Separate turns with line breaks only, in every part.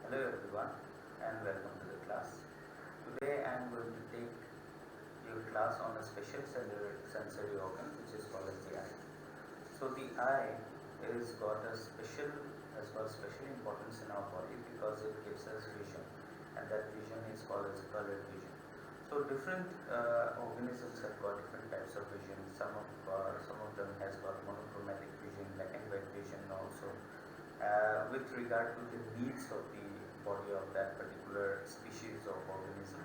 Hello everyone and welcome to the class. Today I am going to take your class on a special sensory organ which is called as the eye. So the eye has got special importance in our body because it gives us vision, and that vision is called as colored vision. So different organisms have got different types of vision. Some of them has got monochromatic vision, black and white vision also, with regard to the needs of the body of that particular species of organism,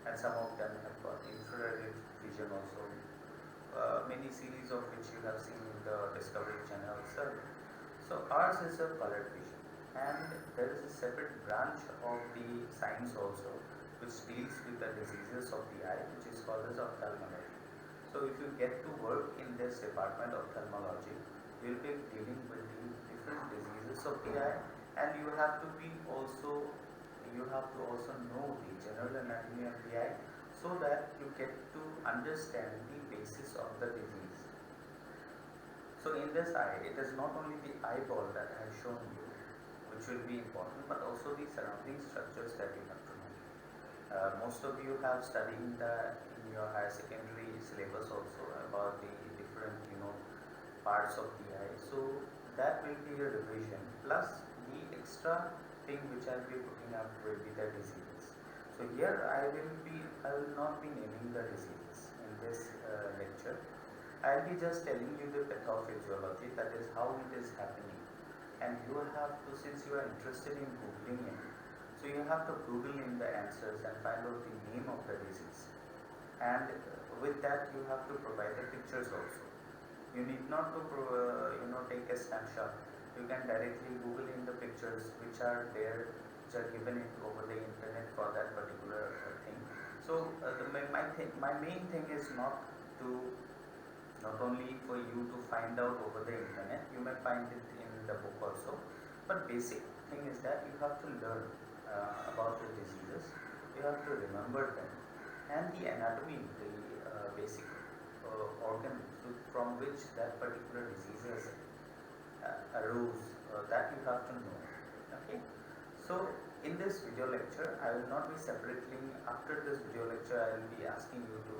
and some of them have got infrared vision also, many series of which you have seen in the Discovery Channel itself. So ours is a colored vision, and there is a separate branch of the science also which deals with the diseases of the eye, which is called as ophthalmology. So if you get to work in this department of ophthalmology, you will be dealing with the different diseases of the eye, and you have to also know the general anatomy of the eye so that you get to understand the basis of the disease. So in this eye, it is not only the eyeball that I have shown you which will be important, but also the surrounding structures that you have to know. Most of you have studied in your higher secondary syllabus also about the different parts of the eye. So that will be a revision, plus the extra thing which I will be putting up will be the diseases. So here I will not be naming the diseases in this lecture. I will be just telling you the pathophysiology, that is how it is happening, and you will have to, since you are interested in googling it, so you have to google in the answers and find out the name of the disease, and with that you have to provide the pictures also. You need not to take a snapshot. You can directly google in the pictures which are there, which are given over the internet for that particular thing. So my main thing is not only for you to find out over the internet, you may find it in the book also, but basic thing is that you have to learn about the diseases, you have to remember them, and the anatomy, the basic organ from which that particular diseases arose, that you have to know. Okay, so in this video lecture I will not be separately, after this video lecture I will be asking you to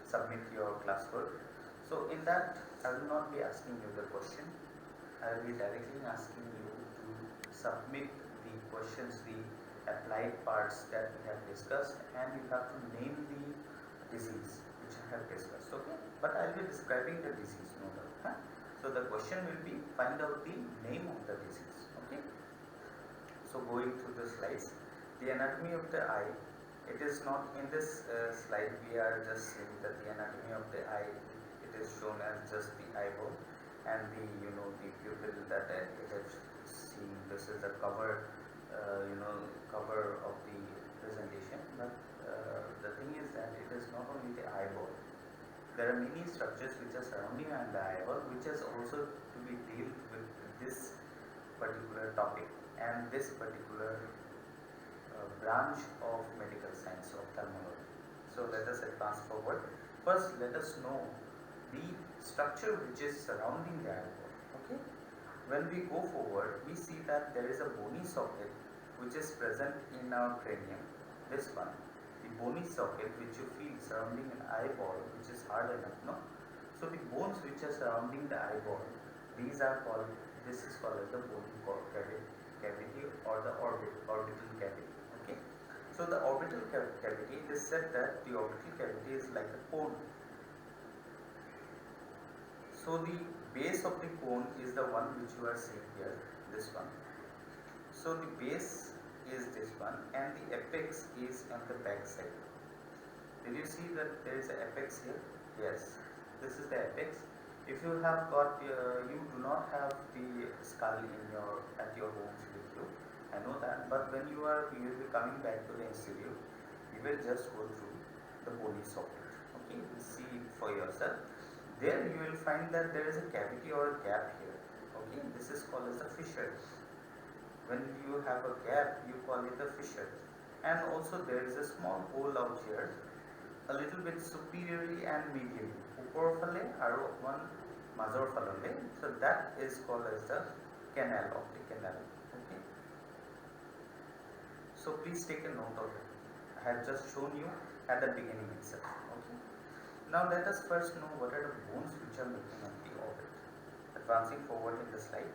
submit your classwork. So in that I will not be asking you the question, I will be directly asking you to submit the questions, the applied parts that we have discussed, and you have to name the disease which I have discussed. Okay, but I will be describing the disease, no doubt. So the question will be, find out the name of the disease. Okay, so going through the slides, the anatomy of the eye, it is not in this slide, we are just seeing that the anatomy of the eye, it is shown as just the eyeball and the the pupil that it has seen. This is the cover cover of the presentation, but the thing is that it is not only the eyeball. There are many structures which are surrounding on the eyeball, which is also to be dealt with this particular topic and this particular branch of medical science, ophthalmology. So let us advance forward. First, let us know the structure which is surrounding the eyeball. Okay, when we go forward, we see that there is a bony socket which is present in our cranium. This one, the bony socket which you feel surrounding an eyeball, which is hard enough, no? So the bones which are surrounding the eyeball, these are called, this is called as the bony cavity or the orbital cavity. Okay, so the orbital cavity, it is said that the orbital cavity is like a cone. So the base of the cone is the one which you are seeing here, this one. So the base is this one, and the apex is on the back side. Did you see that there is an apex here? Yes, this is the apex. If you have got, you do not have the skull at your homes with you, I know that, but when you will be coming back to the institute, you will just go through the bony socket. Okay, you see it for yourself. There you will find that there is a cavity or a gap here. Okay, this is called as a fissure. When you have a gap, you call it a fissure. And also there is a small hole out here, a little bit superiorly and medially. Upor phale one major phale. So that is called as the canal of the canal. Okay. So please take a note of it. I have just shown you at the beginning itself. Okay. Now let us first know what are the bones which are making up the orbit. Advancing forward in the slide,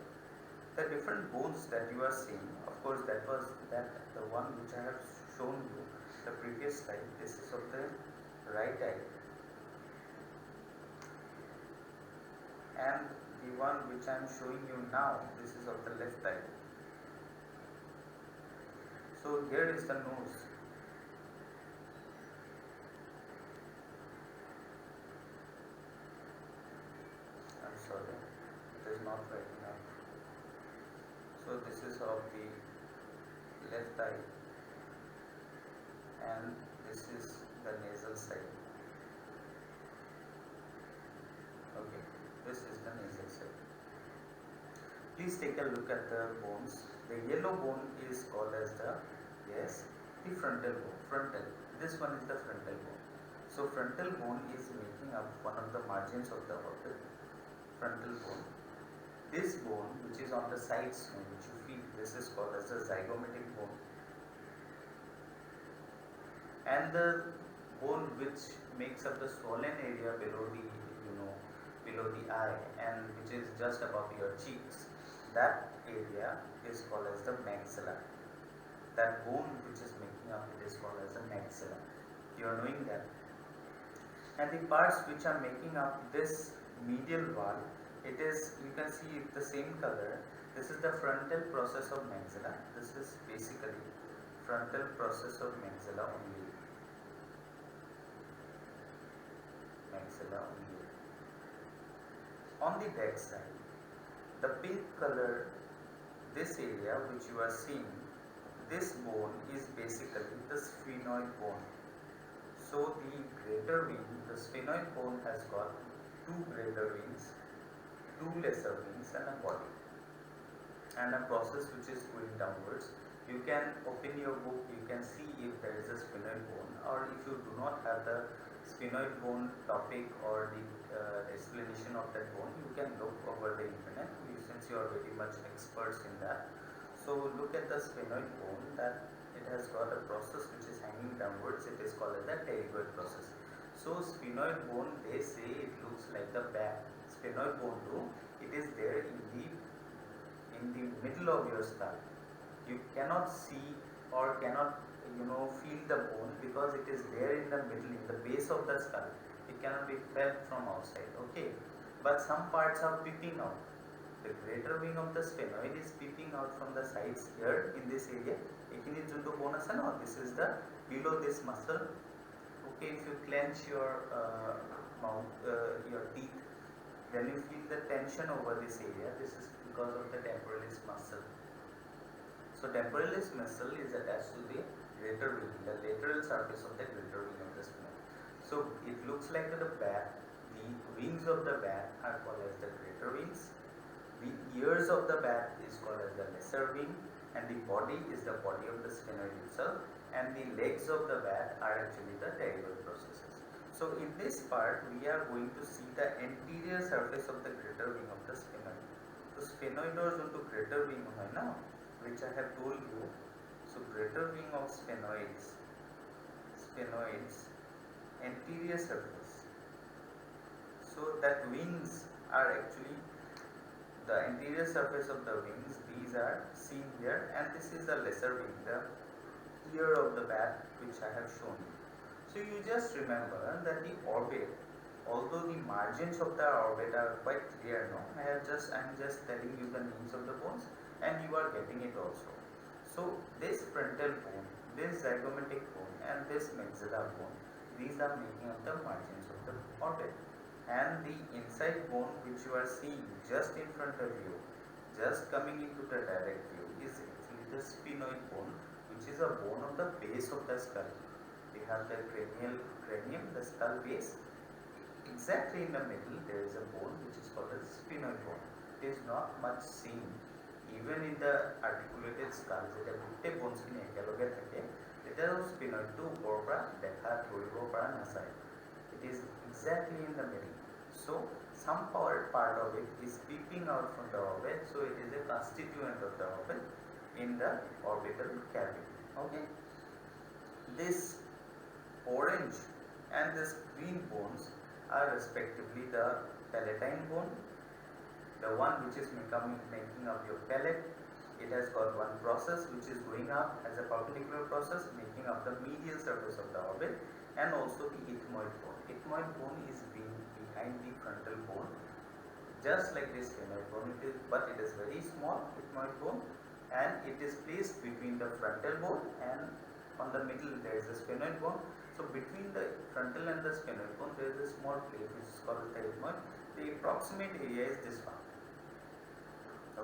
the different bones that you are seeing, of course that was the one which I have shown you the previous slide. This is of the right eye, and the one which I am showing you now, this is of the left eye. So here is the nose. I'm sorry, it is not right now. So this is of the left eye, and this is the nasal side. Okay, this is the nasal side. Please take a look at the bones. The yellow bone is called as the frontal bone. Frontal. This one is the frontal bone. So frontal bone is making up one of the margins of the orbit. Frontal bone. This bone, which is on the sides, which you feel, this is called as the zygomatic bone. And the bone which makes up the swollen area below the below the eye, and which is just above your cheeks, that area is called as the maxilla. That bone which is making up it is called as the maxilla. You are knowing that. And the parts which are making up this medial wall, it is, you can see it the same color. This is the frontal process of maxilla. This is basically frontal process of maxilla only. Maxilla only. On the back side, the pink color, this area which you are seeing, this bone is basically the sphenoid bone. So the greater wing, the sphenoid bone has got two greater wings, two lesser wings, and a body, and a process which is going downwards. You can open your book, you can see if there is a sphenoid bone, or if you do not have the sphenoid bone topic or the explanation of that bone, you can look over the internet since you are very much experts in that. So look at the sphenoid bone, that it has got a process which is hanging downwards. It is called as the pterygoid process. So sphenoid bone, they say it looks like the back. Sphenoid bone too, it is there in the middle of your skull. You cannot see or cannot feel the bone because it is there in the middle, in the base of the skull. It cannot be felt from outside. Okay, but some parts are peeping out. The greater wing of the sphenoid is peeping out from the sides here in this area. This is the below this muscle. Okay, if you clench your mouth, your teeth, then you feel the tension over this area. This is because of the temporalis muscle. So temporalis muscle is attached to the greater wing, the lateral surface of the greater wing of the sphenoid. So it looks like the bat. The wings of the bat are called as the greater wings. The ears of the bat is called as the lesser wing, and the body is the body of the sphenoid itself, and the legs of the bat are actually the pterygoid processes. So in this part we are going to see the anterior surface of the greater wing of the sphenoid. So sphenoids into greater wing now, which I have told you. So greater wing of sphenoids, anterior surface. So that wings are actually the anterior surface of the wings, these are seen here, and this is the lesser wing, the ear of the bat which I have shown you. So you just remember that the orbit, although the margins of the orbit are quite clear now, I am just telling you the names of the bones and you are getting it also. So this frontal bone, this zygomatic bone, and this maxilla bone, these are making up the margins of the orbit. And the inside bone which you are seeing just in front of you, just coming into the direct view, is actually the sphenoid bone, which is a bone of the base of the skull. We have the cranium, the skull base. Exactly in the middle there is a bone which is called the sphenoid bone. It is not much seen even in the articulated skulls. It is bones in ekaloge thake. It is sphenoid to upor dekha thoribo para nasai. It is exactly in the middle. So some part of it is peeping out from the orbit, so it is a constituent of the orbit in the orbital cavity. Okay, this orange and this green bones are respectively the palatine bone, the one which is making up your palate. It has got one process which is going up as a perpendicular process, making up the medial surface of the orbit, and also the ethmoid bone. Ethmoid bone is behind the frontal bone, just like this sphenoid bone, but it is very small ethmoid bone, and it is placed between the frontal bone, and on the middle there is a sphenoid bone. So between the frontal and the sphenoid bone there is a small plate which is called the ethmoid. The approximate area is this one.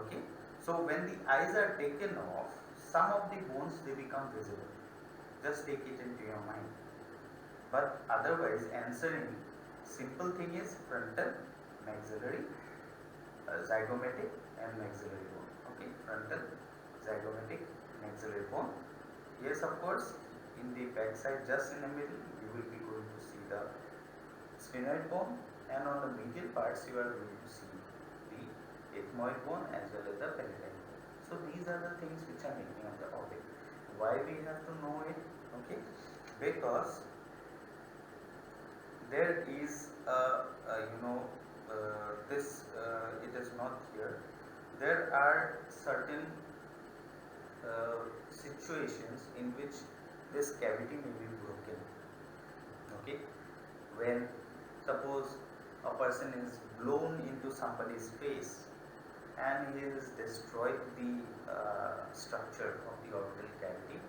Okay, so when the eyes are taken off, some of the bones they become visible. Just take it into your mind. But otherwise, answering simple thing is frontal, maxillary, zygomatic, and maxillary bone. Okay, frontal, zygomatic, maxillary bone. Yes, of course, in the back side, just in the middle, you will be going to see the sphenoid bone, and on the medial parts, you are going to see the ethmoid bone as well as the palatine bone. So these are the things which are making up the orbit. Why we have to know it? Okay, because there is it is not here. There are certain situations in which this cavity may be broken. Okay, when suppose a person is blown into somebody's face and he has destroyed the structure of the orbital cavity,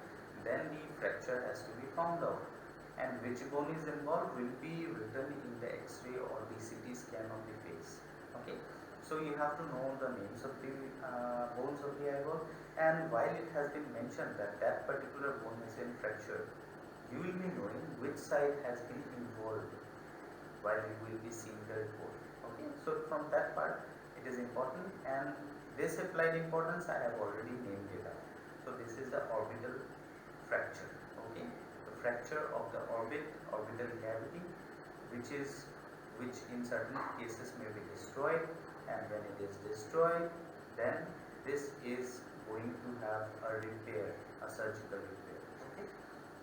then the fracture has to be found out, and which bone is involved will be written in the X-ray or the CT scan of the face. Okay, so you have to know the names of the bones of the eyeball, and while it has been mentioned that that particular bone is in fracture, you will be knowing which side has been involved while you will be seeing the report. Okay, so from that part it is important, and this applied importance I have already named it out. So this is the orbital fracture. Okay, the fracture of the orbital cavity, which in certain cases may be destroyed, and when it is destroyed, then this is going to have a repair, a surgical repair. Okay,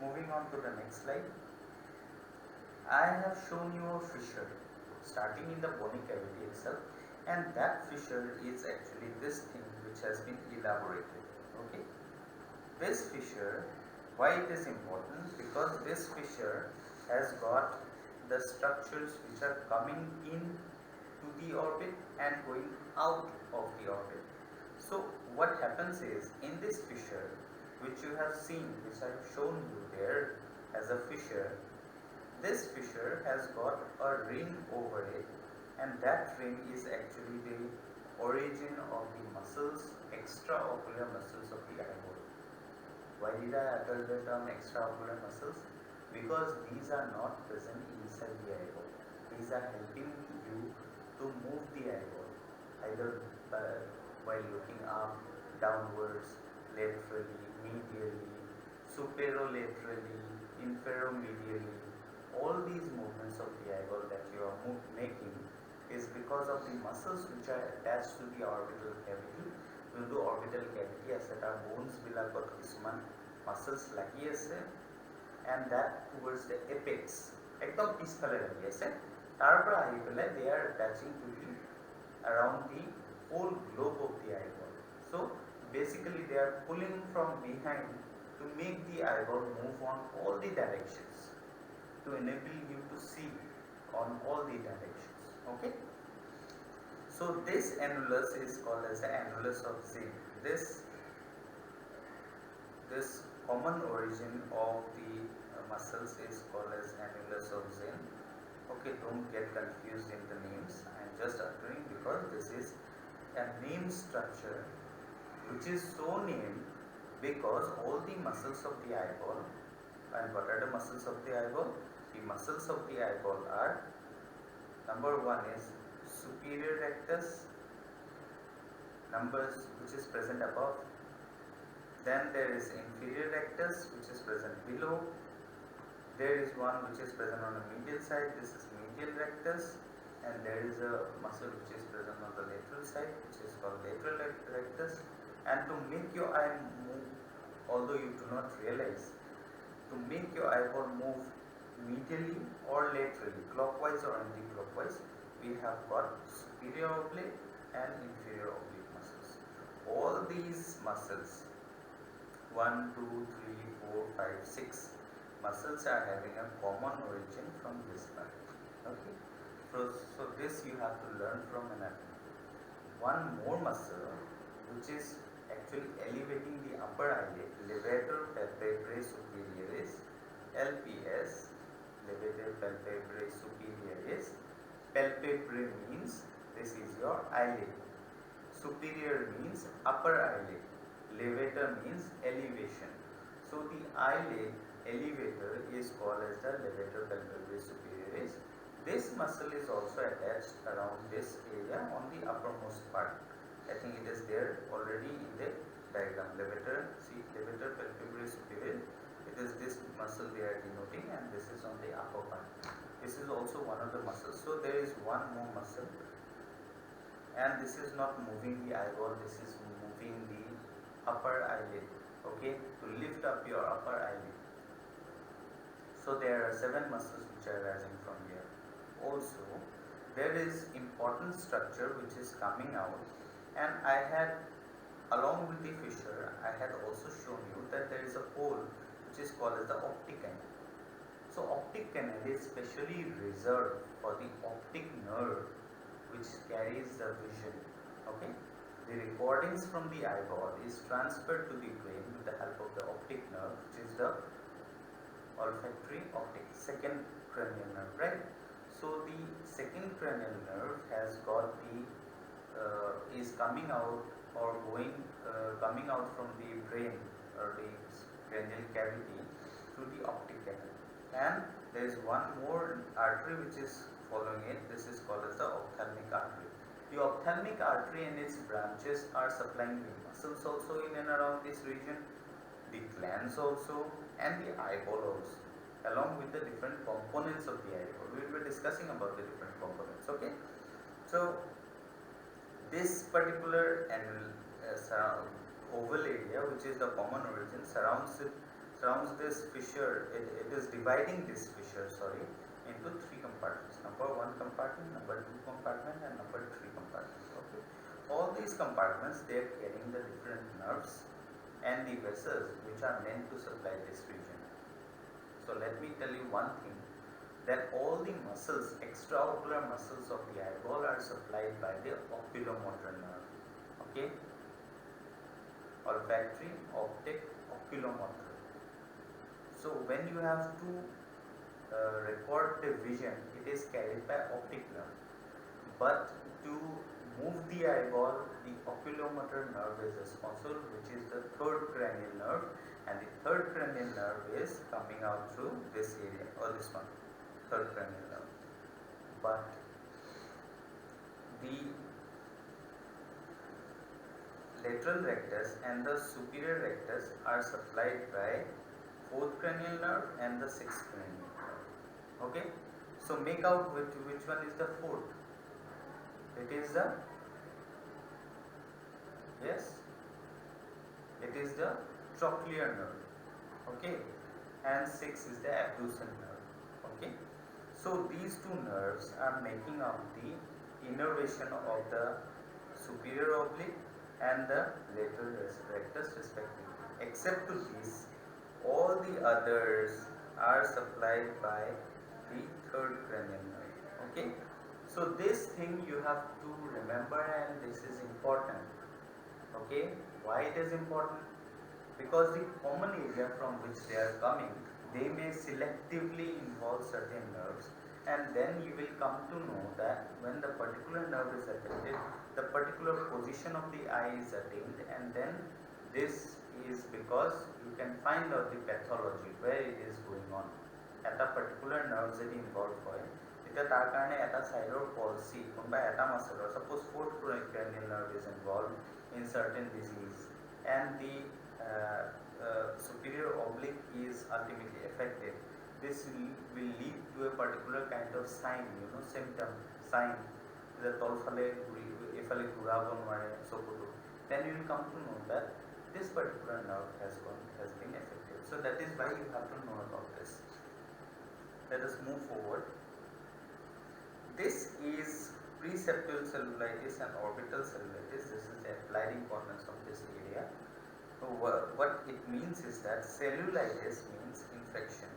moving on to the next slide. I have shown you a fissure starting in the bony cavity itself, and that fissure is actually this thing which has been elaborated. Okay, this fissure, why it is important? Because this fissure has got the structures which are coming in to the orbit and going out of the orbit. So what happens is, in this fissure which you have seen, which I have shown you there as a fissure, this fissure has got a ring over it, and that ring is actually the origin of the muscles, extraocular muscles of the eyeball. Why did I utter the term extraocular muscles? Because these are not present inside the eyeball. These are helping you to move the eyeball, either while looking up, downwards, laterally, medially, superolaterally, inferomedially. All these movements of the eyeball that you are making is because of the muscles which are attached to the orbital cavity. কিন্তু orbital cavity আছে তাৰ bones বিলাকত কিছুমান muscles লাগি আছে, and that towards the apex একদম পিছফালে লাগি আছে, তাৰ পৰা আহি পেলাই they are attaching to the around the whole globe of the eyeball. So basically they are pulling from behind to make the eyeball move on all the directions, to enable you to see on all the directions. Okay, so this annulus is called as the annulus of Zinn. This common origin of the muscles is called as annulus of Zinn. Okay, don't get confused in the names. I am just uttering because this is a name structure which is so named because all the muscles of the eyeball, and what are the muscles of the eyeball? The muscles of the eyeball are, number one is superior rectus, which is present above. Then there is inferior rectus, which is present below. There is one which is present on the medial side. This is medial rectus, and there is a muscle which is present on the lateral side, which is called lateral rectus. And to make your eye move although you do not realize, to make your eyeball move medially or laterally, clockwise or anti-clockwise, we have got superior oblique and inferior oblique muscles. All these muscles, 1, 2, 3, 4, 5, 6 muscles are having a common origin from this part. Okay, so this you have to learn from anatomy. One more muscle which is actually elevating the upper eyelid, levator palpebrae superioris, LPS, levator palpebrae superioris. Palpebrae means this is your eyelid. Superior means upper eyelid. Levator means elevation. So the eyelid elevator is called as the levator palpebrae superioris. This muscle is also attached around this area on the uppermost part. I think it is there already in the diagram. Levator, see, levator palpebrae superior. It is this muscle they are denoting, and this is on the upper part. This is also one of the muscles. So there is one more muscle, and this is not moving the eyeball. This is moving the upper eyelid. Okay, to lift up your upper eyelid. So there are 7 muscles which are rising from here. Also, there is important structure which is coming out, and I had, along with the fissure, I had also shown you that there is a hole which is called as the optic canal. So optic canal is specially reserved for the optic nerve which carries the vision. Okay, the recordings from the eyeball is transferred to the brain with the help of the optic nerve, which is the olfactory optic, second cranial nerve, right? So the second cranial nerve has got the is coming out or coming out from the brain or the cranial cavity through the optic canal, and there is one more artery which is following it. This is called as the ophthalmic artery. The ophthalmic artery and its branches are supplying the muscles also in and around this region, the glands also, and the eyeball also, along with the different components of the eyeball. We will be discussing about the different components. Okay, so this particular oval area, which is the common origin, surrounds this fissure. It is dividing this fissure, into 3 compartments. Number 1 compartment, number 2 compartment, and number 3 compartment. Okay, all these compartments, they are carrying the different nerves and the vessels which are meant to supply this region. So let me tell you one thing, that all the muscles, extraocular muscles of the eyeball, are supplied by the oculomotor nerve. Okay, olfactory, optic, oculomotor. So when you have to record the vision, it is carried by optic nerve. But to move the eyeball, the oculomotor nerve is responsible, which is the third cranial nerve, and the third cranial nerve is coming out through this area, or this one, third cranial nerve. But the lateral rectus and the superior rectus are supplied by fourth cranial nerve and the sixth cranial nerve. Okay, so make out which one is the fourth. It is the, yes, it is the trochlear nerve. Okay, and 6 is the abducens nerve. Okay, so these 2 nerves are making up the innervation of the superior oblique and the lateral rectus respectively. Except to this, all the others are supplied by the third cranial nerve. Okay, so this thing you have to remember, and this is important. Okay, why it is important? Because the common area from which they are coming, they may selectively involve certain nerves, and then you will come to know that when the particular nerve is affected, the particular position of the eye is attained, and then this is because you can find out the pathology where it is going on. At a particular nerve যদি involved হয়, এটা তার কারণে একটা সাইডৰ palsy কোনবা এটা মাসেলৰ, suppose fourth cranial nerve is involved in certain disease, and the superior oblique is ultimately affected. This will lead to a particular kind of sign, symptom, sign, the তলফালে এফালে ঘূৰাব নোৱাৰে চকুটো. Then you will come to know that this particular nerve has been affected. So that is why you have to know about this. Let us move forward. This is preseptal cellulitis and orbital cellulitis. This is the applied importance of this area. So what it means is that cellulitis means infection,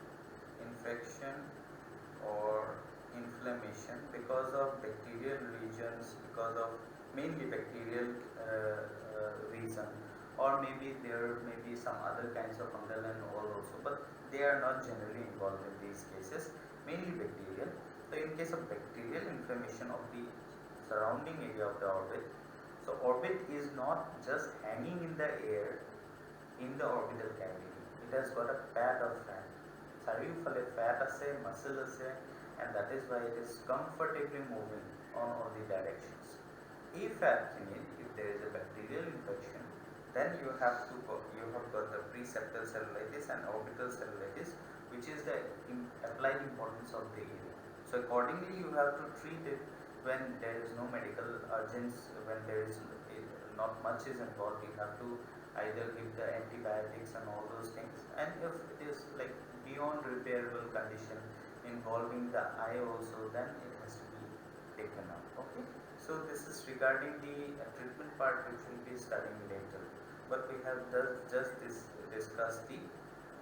or inflammation because of bacterial regions, because of mainly bacterial reason, or maybe there may be some other kinds of fungal and all also, but they are not generally involved in these cases, mainly bacterial. So in case of bacterial inflammation of the surrounding area of the orbit, so orbit is not just hanging in the air in the orbital cavity, it has got a pad of fat. চাৰিওফালে fat আছে, muscle আছে, and that is why it is comfortably moving on all the directions. If there is a bacterial infection, then you have got the preseptal cellulitis and orbital cellulitis, which is the applied importance of the area. So accordingly you have to treat it when there is no medical urgency, when there is not much is involved. You have to either give the antibiotics and all those things, and if it is like beyond repairable condition involving the eye also, then it has to be taken up. Okay, so this is regarding the treatment part, which we will be studying later, but we have just discussed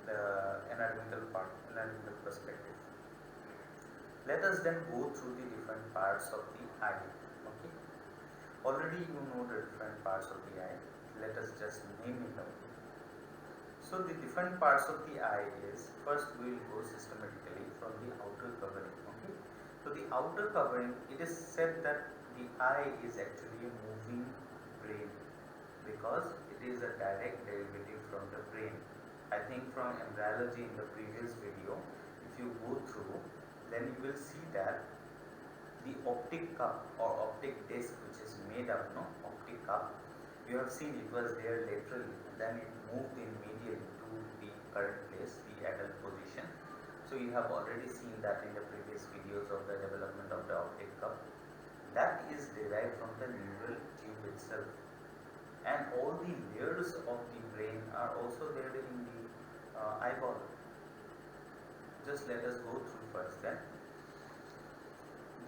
the anatomical part, anatomical perspective. Let us then go through the different parts of the eye. Okay, already you know the different parts of the eye. Let us just name it out. So the different parts of the eye is, first we will go systematically from the outer covering. Okay, so the outer covering, it is said that the eye is actually a moving brain because it is a direct derivative from the brain. I think from embryology in the previous video, if you go through, then you will see that the optic cup or optic disc, which is made up, optic cup, you have seen it was there laterally, then it moved in medially to the current place, the adult position. So you have already seen that in the previous videos of the development of the optic cup. That is derived from the neural tube itself, and all the layers of the brain are also there in the eyeball. Just let us go through first then.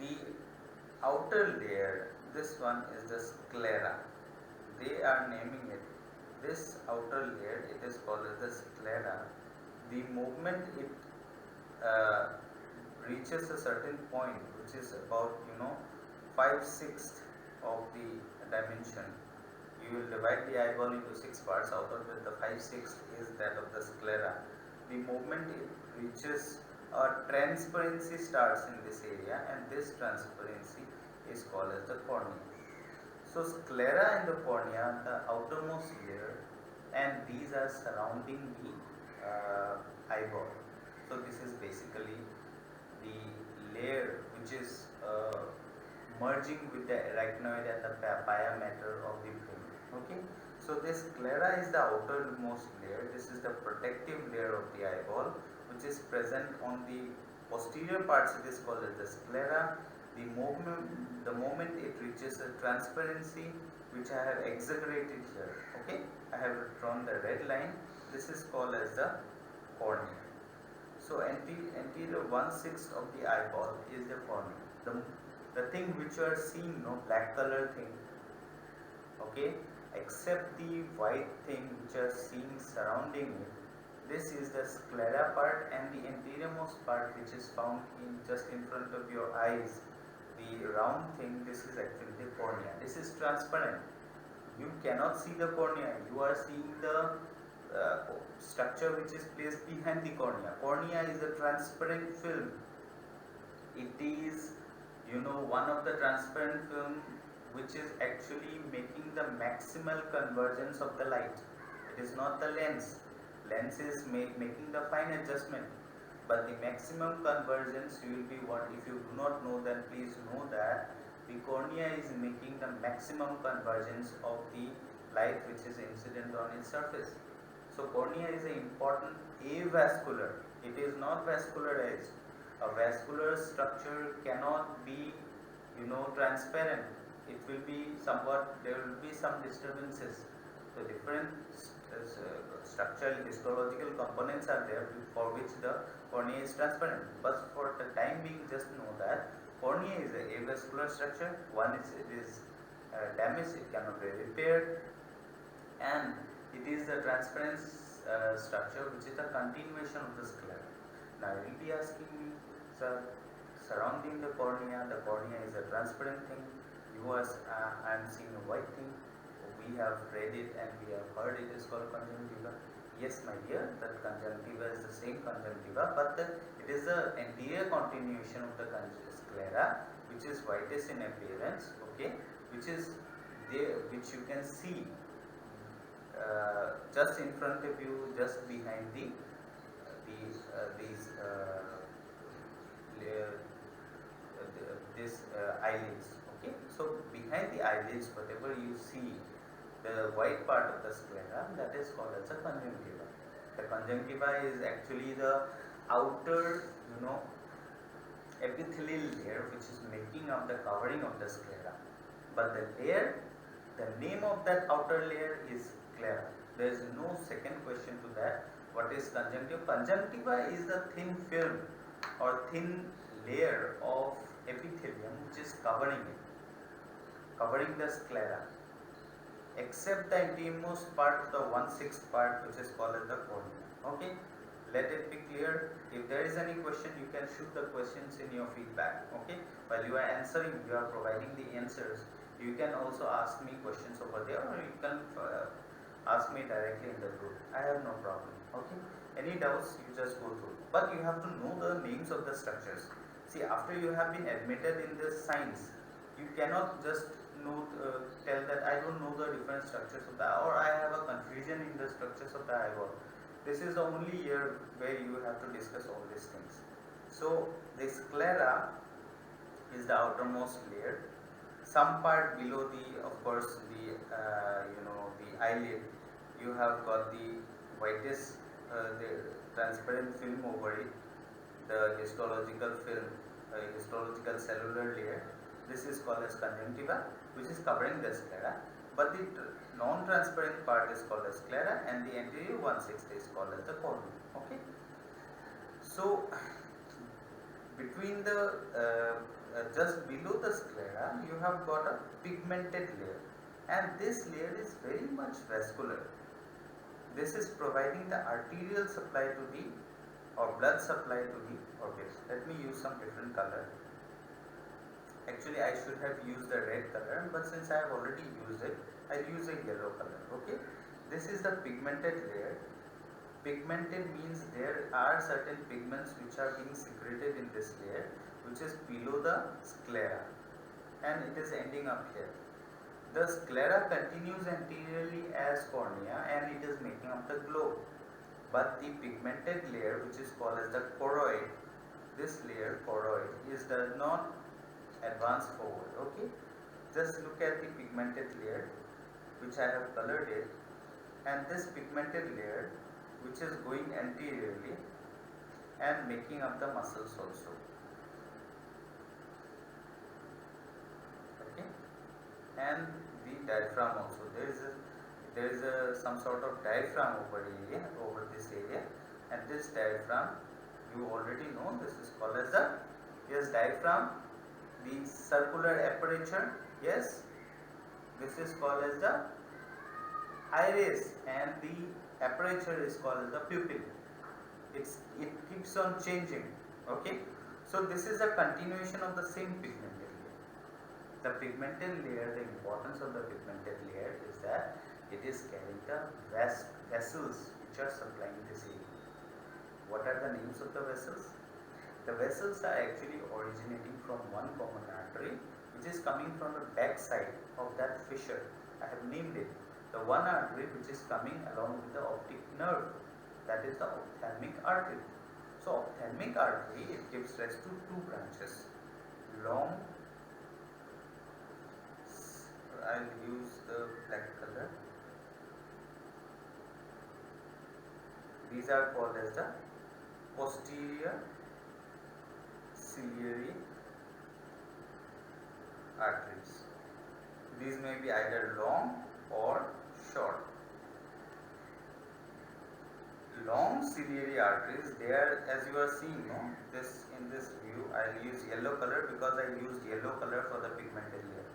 The outer layer, this one is the sclera. They are naming it. This outer layer, it is called as the sclera. The moment it reaches a certain point, which is about 5/6 of the dimension, you will divide the eyeball into 6 parts. Out of it, the 5/6 is that of the sclera. The moment it reaches, a transparency starts in this area, and this transparency is called as the cornea. So sclera and the cornea, the outermost layer, and these are surrounding the eyeball. So this is basically the layer which is merging with the arachnoid and the pia mater of the brain. Okay, so this sclera is the outermost layer. This is the protective layer of the eyeball, which is present on the posterior parts. It is called as the sclera. The moment it reaches a transparency, which I have exaggerated here. Okay, I have drawn the red line. This is called as the cornea. So anterior 1/6 of the eyeball is the cornea. The thing which you are seeing, black color thing. Okay, except the white thing which you are seeing surrounding it, this is the sclera part, and the anteriormost part, which is found just in front of your eyes, the round thing, this is actually the cornea. This is transparent. You cannot see the cornea. You are seeing the structure which is placed behind the cornea. Cornea is a transparent film. It is one of the transparent film which is actually making the maximal convergence of the light. It is not the lens. Lens is making the fine adjustment, but the maximum convergence you will be what, if you do not know, then please know that the cornea is making the maximum convergence of the light which is incident on its surface. So cornea is an important avascular. It is not vascularized. A vascular structure cannot be transparent. It will be somewhat, there will be some disturbances. So So different structural histological components are there for which the cornea is transparent. But for the time being, just know that cornea is a avascular structure. One is it is damaged, it cannot be repaired, and it is the transparent structure which is the continuation of the sclera. Now you will be asking me, sir, surrounding the cornea is a transparent thing. You are, I am seeing a white thing. We have read it and we have heard it is called conjunctiva. Yes, my dear, that conjunctiva is the same conjunctiva, but it is the anterior continuation of the sclera, which is whitish in appearance, okay, which is there, which you can see just in front of you, just behind these eyelids. Okay, so behind the eyelids, whatever you see, the white part of the sclera, that is called as a conjunctiva. The conjunctiva is actually the outer, epithelial layer which is making up the covering of the sclera. But the name of that outer layer is sclera. There is no second question to that. What is conjunctiva? Conjunctiva is the thin film or thin layer of epithelium which is covering it, covering the sclera, except the innermost part, the 1/6 part which is called as the cornea. Okay, let it be clear. If there is any question, you can shoot the questions in your feedback. Okay, while you are answering, you are providing the answers. You can also ask me questions over there, or you can ask me directly in the group. I have no problem. Okay, any doubts you just go through, but you have to know the names of the structures. See, after you have been admitted in this science, you cannot just tell that I don't know the different structures of the eye, or I have a confusion in the structures of the eyeball. This is the only year where you have to discuss all these things. So the sclera is the outermost layer. Some part below the, of course, the the eyelid, you have got the whitish, the transparent film over it, the histological film, histological cellular layer. This is called as conjunctiva, which is covering the sclera, but the non-transparent part is called as sclera, and the anterior 1/6 is called as the cornea. Okay. So between the just below the sclera, you have got a pigmented layer, and this layer is very much vascular. This is providing the arterial supply to the, or blood supply to the orbit. Let me use some different color. Actually, I should have used the red color, but since I have already used it, I'll use a yellow color. Okay, this is the pigmented layer. Pigmented means there are certain pigments which are being secreted in this layer, which is below the sclera, and it is ending up here. The sclera continues anteriorly as cornea, and it is making up the globe. But the pigmented layer, which is called as the choroid, this layer choroid does not advance forward. Okay, just look at the pigmented layer which I have colored it, and this pigmented layer which is going anteriorly and making up the muscles also. Okay, and the diaphragm also. There is some sort of diaphragm over this area, and this diaphragm, you already know, this is called as the, yes, diaphragm. The circular aperture, yes, this is called as the iris, and the aperture is called as the pupil. It keeps on changing. Okay, so this is a continuation of the same pigmented layer. The pigmented layer, the importance of the pigmented layer is that it is carrying the vessels which are supplying this area. What are the names of the vessels? The vessels are actually originating from one common artery which is coming from the back side of that fissure. I have named it. The one artery which is coming along with the optic nerve, that is the ophthalmic artery. So ophthalmic artery, it gives rise to two branches. Long, I'll use the black color. These are called as the posterior ciliary arteries. These may be either long or short. long ciliary arteries, they are, as you are seeing, no, this in this view I will use yellow color because I used yellow color for the pigmented layer.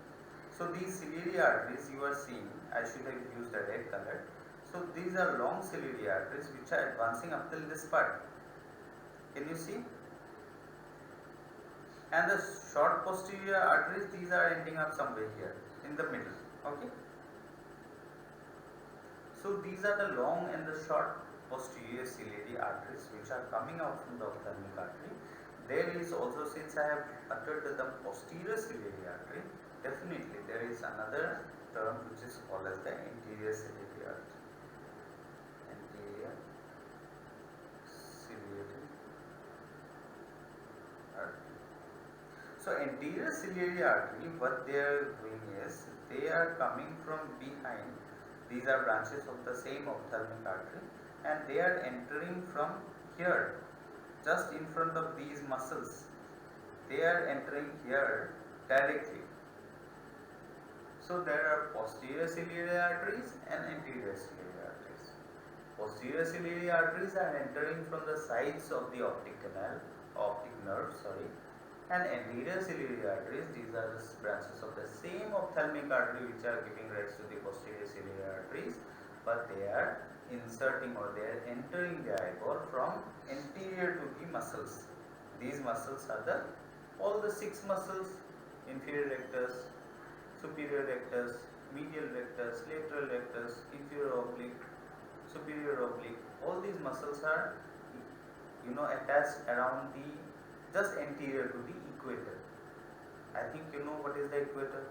So these ciliary arteries you are seeing, I should have used a red color. So these are long ciliary arteries which are advancing up till this part. Can you see? And the short posterior arteries, these are ending up somewhere here in the middle. Okay. So these are the long and the short posterior ciliary arteries which are coming out from the ophthalmic artery. There is also, since I have uttered the term posterior ciliary artery, definitely there is another term which is called as the anterior ciliary artery. Anterior ciliary artery. So anterior ciliary artery, what they are doing is they are coming from behind. These are branches of the same ophthalmic artery and they are entering from here, just in front of these muscles. They are entering here directly. So there are posterior ciliary arteries and anterior ciliary arteries. Posterior ciliary arteries are entering from the sides of the optic canal, optic nerve, sorry. And anterior ciliary arteries, these are the branches of the same ophthalmic artery which are giving rise to the posterior ciliary arteries, but they are inserting or they are entering the eyeball from anterior to the muscles. These muscles are the all the 6 muscles: inferior rectus, superior rectus, medial rectus, lateral rectus, inferior oblique, superior oblique. All these muscles are attached around the just anterior to the equator. I think you know what is the equator.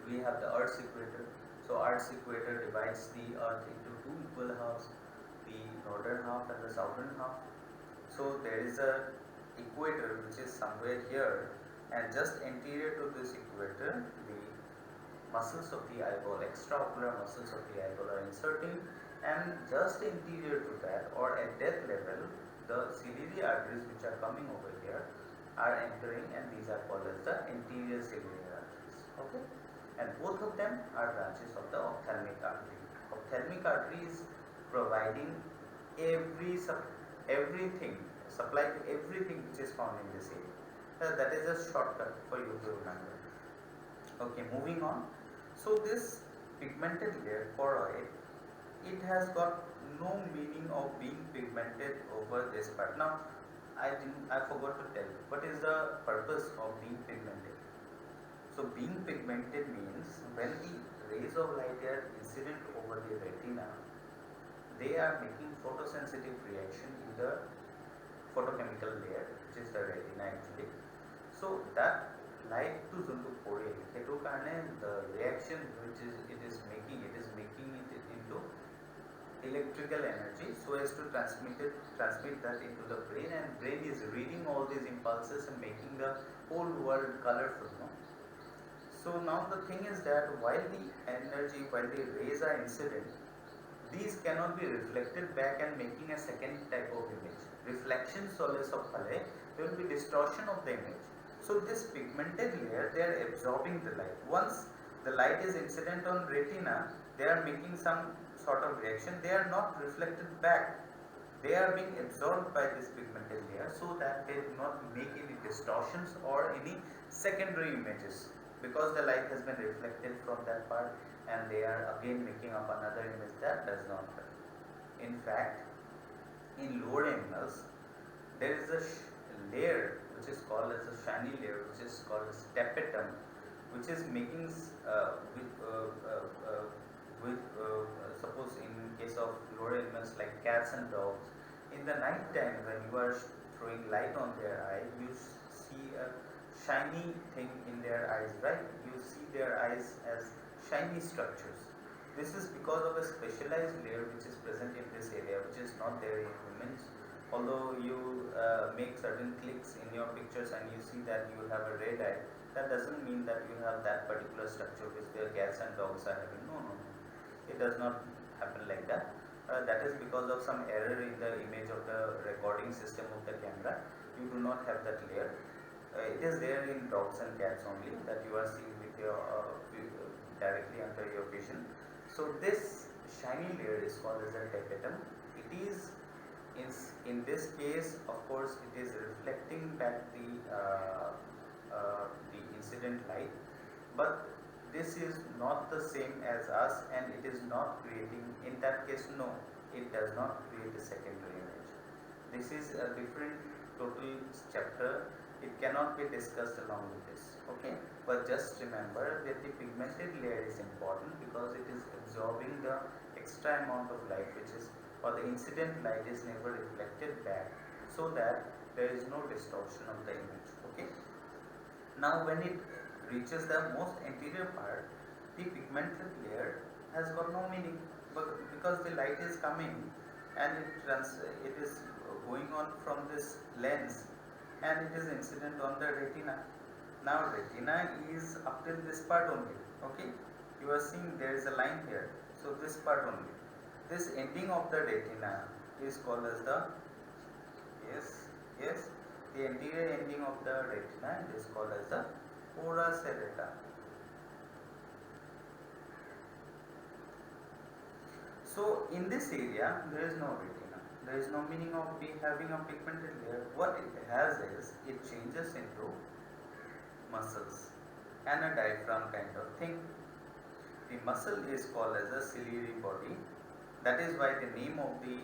We have the Earth's equator. So Earth's equator divides the Earth into 2 equal halves, the northern half and the southern half. So there is a equator which is somewhere here, and just anterior to this equator, the muscles of the eyeball, extraocular muscles of the eyeball are inserting, and just anterior to that or at that level, the ciliary arteries which are coming over here are entering, and these are called as the anterior ciliary arteries. Okay, and both of them are branches of the ophthalmic artery. Ophthalmic artery is providing everything, supply to everything which is found in this area. That is a shortcut for you to remember. Okay, moving on. So this pigmented layer, choroid, it has got no meaning of being pigmented over this part. Now I forgot to tell what is the purpose of being pigmented. So being pigmented means when the rays of light are incident over the retina, they are making photosensitive reaction in the photochemical layer, which is the retina actually. So that light to যোনটো পৰে সেইটো কাৰণে the reaction which it is making it into electrical energy so as to transmit that into the brain, and brain is reading all these impulses and making the whole world colorful. No? So now the thing is that while the rays are incident, these cannot be reflected back and making a second type of image. Reflection solace of phale, there will be distortion of the image. So this pigmented layer, they are absorbing the light. Once the light is incident on retina, they are making some sort of reaction. They are not reflected back. They are being absorbed by this pigmented layer so that they do not make any distortions or any secondary images, because the light has been reflected from that part and they are again making up another image. That does not happen. In fact, in lower animals, there is a layer which is called as a shiny layer, which is called as tapetum, which is making suppose in case of lower animals like cats and dogs, in the night time when you are throwing light on their eye, you see a shiny thing in their eyes, right? You see their eyes as shiny structures. This is because of a specialized layer which is present in this area, which is not there in humans. Although you make certain clicks in your pictures and you see that you have a red eye, that doesn't mean that you have that particular structure which the cats and dogs are having. No. It does not happen like that. That is because of some error in the image of the recording system of the camera. You do not have that layer. It is there in dogs and cats only, that you are seeing with your directly under your vision. So this shiny layer is called as a tapetum. It is in this case, of course, it is reflecting back the incident light, but this is not the same as us, and it is not creating, in that case, no, it does not create a secondary image. This is a different total chapter, it cannot be discussed along with this, okay. But just remember that the pigmented layer is important because it is absorbing the extra amount of light which is, or the incident light is never reflected back, so that there is no distortion of the image, okay. Now when it reaches the most anterior part, the pigmented layer has got no meaning, but because the light is coming and it is going on from this lens and it is incident on the retina. Now retina is up till this part only, okay. You are seeing there is a line here, so this part only. This ending of the retina is called as the, yes, the anterior ending of the retina is called as the ora serrata. So in this area there is no retina, there is no meaning of having a pigmented layer. What it has is, it changes into muscles and a diaphragm kind of thing. The muscle is called as a ciliary body. That is why the name of the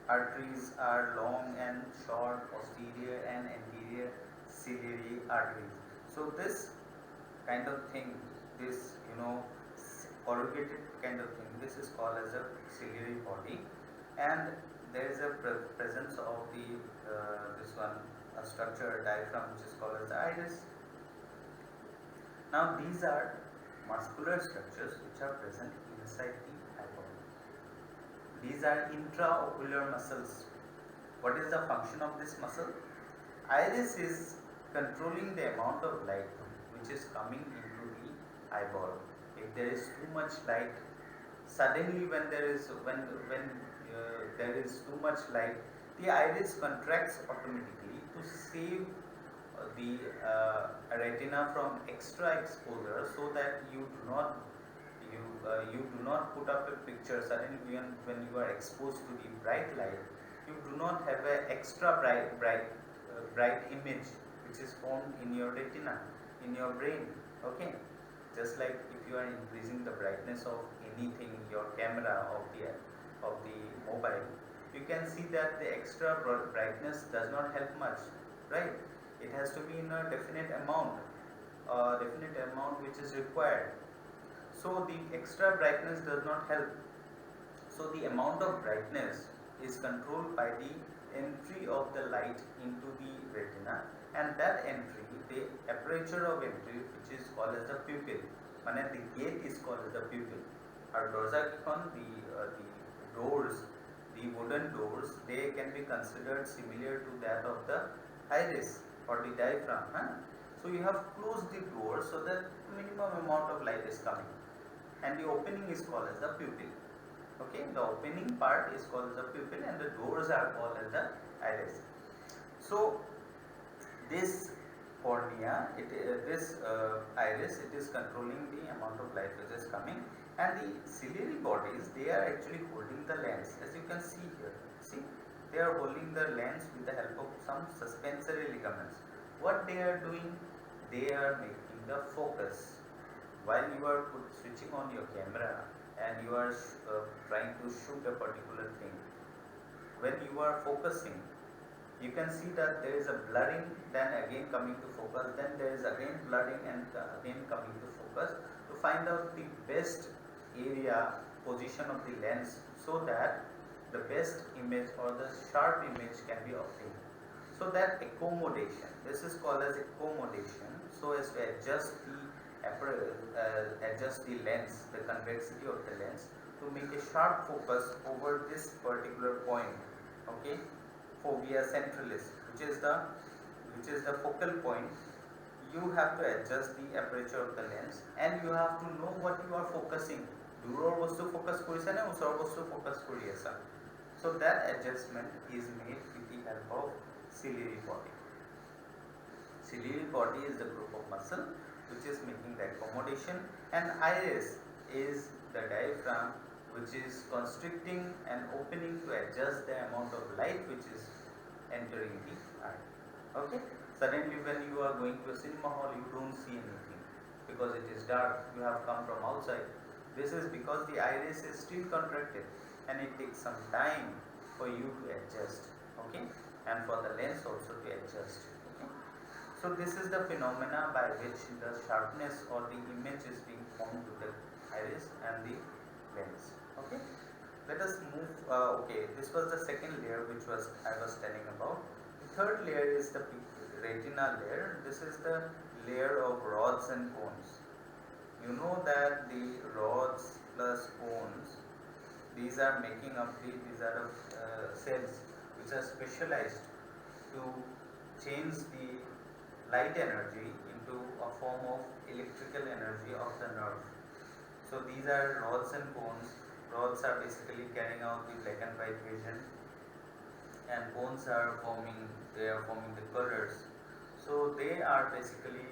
arteries are long and short, posterior and anterior ciliary arteries. So this kind of thing, this corrugated kind of thing, this is called as a ciliary body, and there is a presence of the this one, a structure, a diaphragm, which is called as the iris. Now these are muscular structures which are present inside the eyeball. These are intraocular muscles. What is the function of this muscle? Iris is controlling the amount of light which is coming into the eyeball. If there is too much light, suddenly when there is too much light, the iris contracts automatically to save the retina from extra exposure, so that you do not put up a picture suddenly when you are exposed to the bright light. You do not have an extra bright image which is formed in your retina, in your brain, okay. Just like if you are increasing the brightness of anything, your camera of the mobile, you can see that the extra brightness does not help much, right? It has to be in a definite amount which is required. So the extra brightness does not help. So the amount of brightness is controlled by the entry of the light into the retina, and that entry, the aperture of entry, which is called as the pupil, the gate is called as the pupil. Our dorsakon, the doors, the wooden doors, they can be considered similar to that of the iris or the diaphragm. So you have closed the door so that minimum amount of light is coming, and the opening is called as the pupil. Okay, the opening part is called as the pupil, and the doors are called as the iris. So this cornea, this iris, it is controlling the amount of light which is coming, and the ciliary bodies, they are actually holding the lens, as you can see here. See, they are holding the lens with the help of some suspensory ligaments. What they are doing? They are making the focus. While you are switching on your camera and you are trying to shoot a particular thing, when you are focusing, you can see that there is a blurring, then again coming to focus, then there is again blurring and again coming to focus, to find out the best area position of the lens, so that the best image or the sharp image can be obtained. So that accommodation, this is called as accommodation, so as to adjust the lens, the convexity of the lens, to make a sharp focus over this particular point, okay, fovea centralis, which is the focal point. You have to adjust the aperture of the lens, and you have to know what you are focusing. Duror bostu focus korisa na usor bostu focus kori asa. So that adjustment is made with the help of ciliary body. Ciliary body is the group of muscle which is making the accommodation, and iris is the diaphragm which is constricting and opening to adjust the amount of light which is entering the eye. Okay? Suddenly when you are going to a cinema hall, you don't see anything because it is dark, you have come from outside. This is because the iris is still contracted and it takes some time for you to adjust, okay, and for the lens also to adjust. Okay? So this is the phenomena by which the sharpness or the image is being formed to the iris and the lens. Okay, let us move. Okay, this was the second layer which was I was telling about. The third layer is the retina layer. This is the layer of rods and cones. You know that the rods plus cones, these are making up these are cells which are specialized to change the light energy into a form of electrical energy of the nerve. So these are rods and cones. Rods are basically carrying out the black and white vision, and cones are forming the colors. So they are basically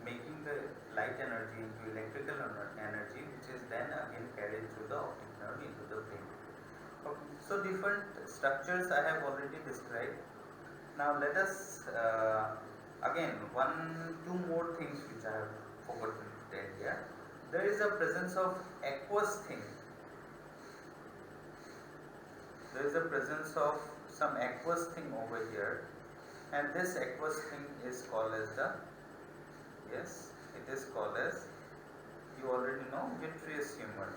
making the light energy into electrical energy, which is then again carried through the optic nerve into the brain. Okay. So different structures I have already described. Now let us again two more things which I have forgotten to tell here. There is a presence of aqueous thing. There is a presence of some aqueous thing over here, and this aqueous thing is called as the, yes, it is called as, you already know, vitreous humor.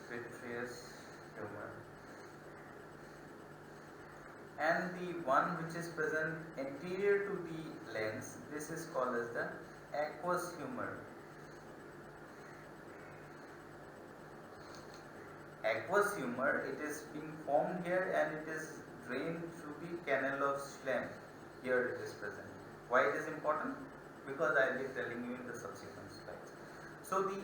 Vitreous humor. And the one which is present anterior to the lens, this is called as the aqueous humor. Aqueous humor, it is being formed here and it is drained through the canal of Schlemm. Here it is present. Why it is important? Because I will be telling you in the subsequent slides. So the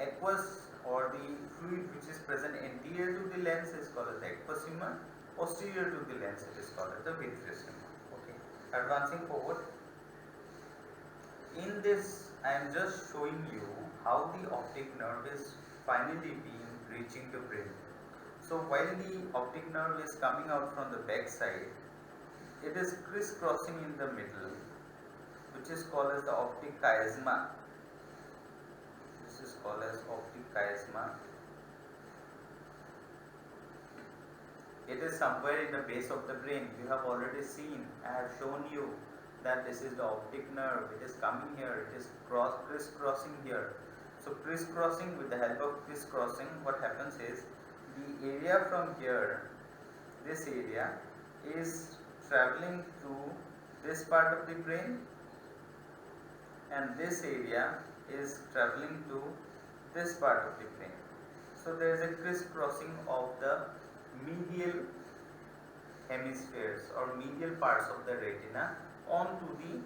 aqueous or the fluid which is present anterior to the lens is called as the aqueous humor. Posterior to the lens, it is called as the vitreous humor. Okay. Advancing forward. In this, I am just showing you how the optic nerve is finally reaching the brain. So while the optic nerve is coming out from the back side, it is crisscrossing in the middle, which is called as the optic chiasma. This is called as optic chiasma. It is somewhere in the base of the brain. You have already seen, I have shown you that this is the optic nerve. It is coming here, it is crisscrossing here. So crisscrossing, with the help of crisscrossing, what happens is the area from here, this area is traveling to this part of the brain, and this area is traveling to this part of the brain. So there is a crisscrossing of the medial hemispheres or medial parts of the retina onto the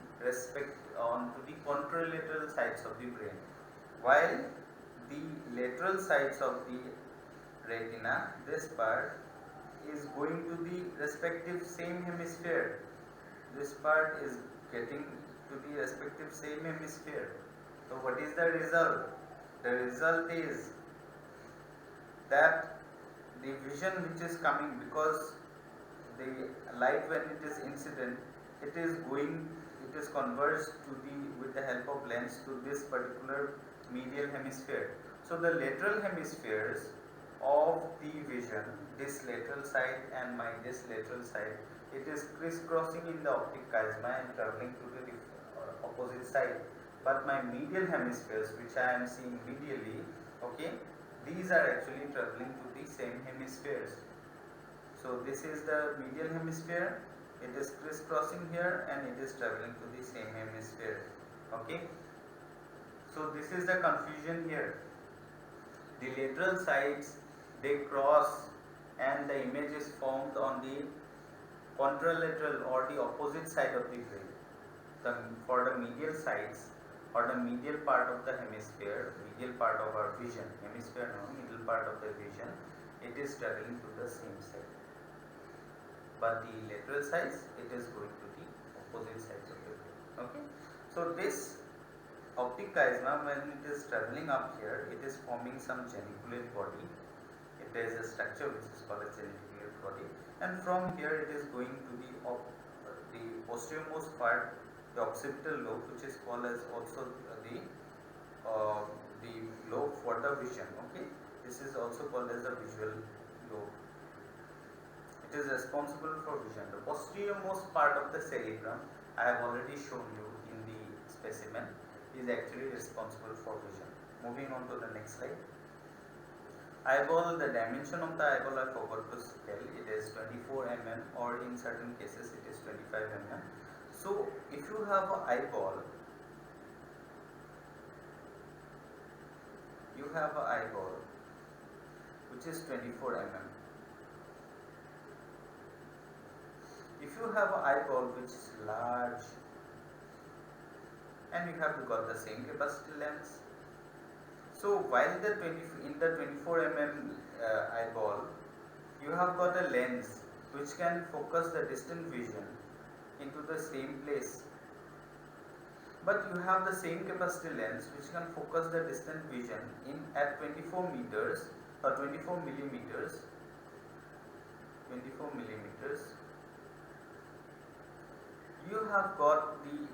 contralateral sides of the brain, while the lateral sides of the retina, this part is going to the respective same hemisphere. This part is getting to the respective same hemisphere. So what is the result? The result is that the vision which is coming, because the light when it is incident, it is converged to with the help of lens to this particular medial hemisphere. So the lateral hemispheres of the vision, this lateral side and this lateral side, it is crisscrossing in the optic chiasma and traveling to the opposite side. But my medial hemispheres, which I am seeing medially, okay, these are actually traveling to the same hemispheres. So this is the medial hemisphere, it is crisscrossing here and it is traveling to the same hemisphere. Okay. So this is the confusion here. The lateral sides, they cross and the image is formed on the contralateral or the opposite side of the brain. For the medial sides or the medial part of the hemisphere, medial part of our vision, hemisphere no, middle part of the vision, it is traveling to the same side. But the lateral sides, it is going to the opposite sides of the brain. Okay, so this optic chiasma, when it is traveling up here, it is forming some geniculate body. There is a structure which is called a geniculate body, and from here it is going to the posteriormost part, the occipital lobe, which is called as also uh, the lobe for the vision. Okay, this is also called as the visual lobe. It is responsible for vision. The posteriormost part of the cerebrum, I have already shown you in the specimen, is actually responsible for vision. Moving on to the next slide. Eyeball, the dimension of the eyeball I forgot to tell, it is 24 mm, or in certain cases it is 25 mm. So if you have an eyeball, which is 24 mm. If you have an eyeball which is large and you have got the same capacity lens, so while in the 24 mm eyeball, you have got a lens which can focus the distant vision into the same place, but you have the same capacity lens which can focus the distant vision at 24 meters or 24 millimeters. You have got the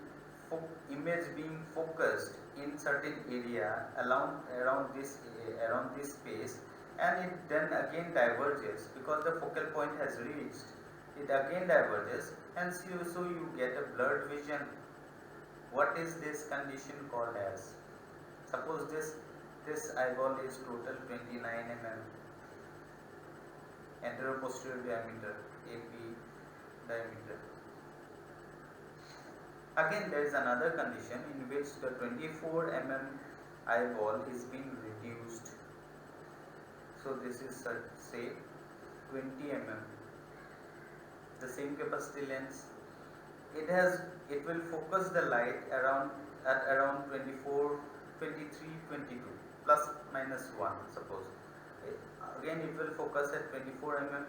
image being focused in certain area around this space, and it then again diverges because the focal point has reached. It again diverges, and so you get a blurred vision. What is this condition called as? Suppose this eyeball is total 29 mm, anterior-posterior diameter, AP diameter. Again, there is another condition in which the 24 mm eyeball is being reduced. So this is say 20 mm. The same capacity lens. It will focus the light at around 24, 23, 22 plus minus 1, suppose. Again it will focus at 24 mm.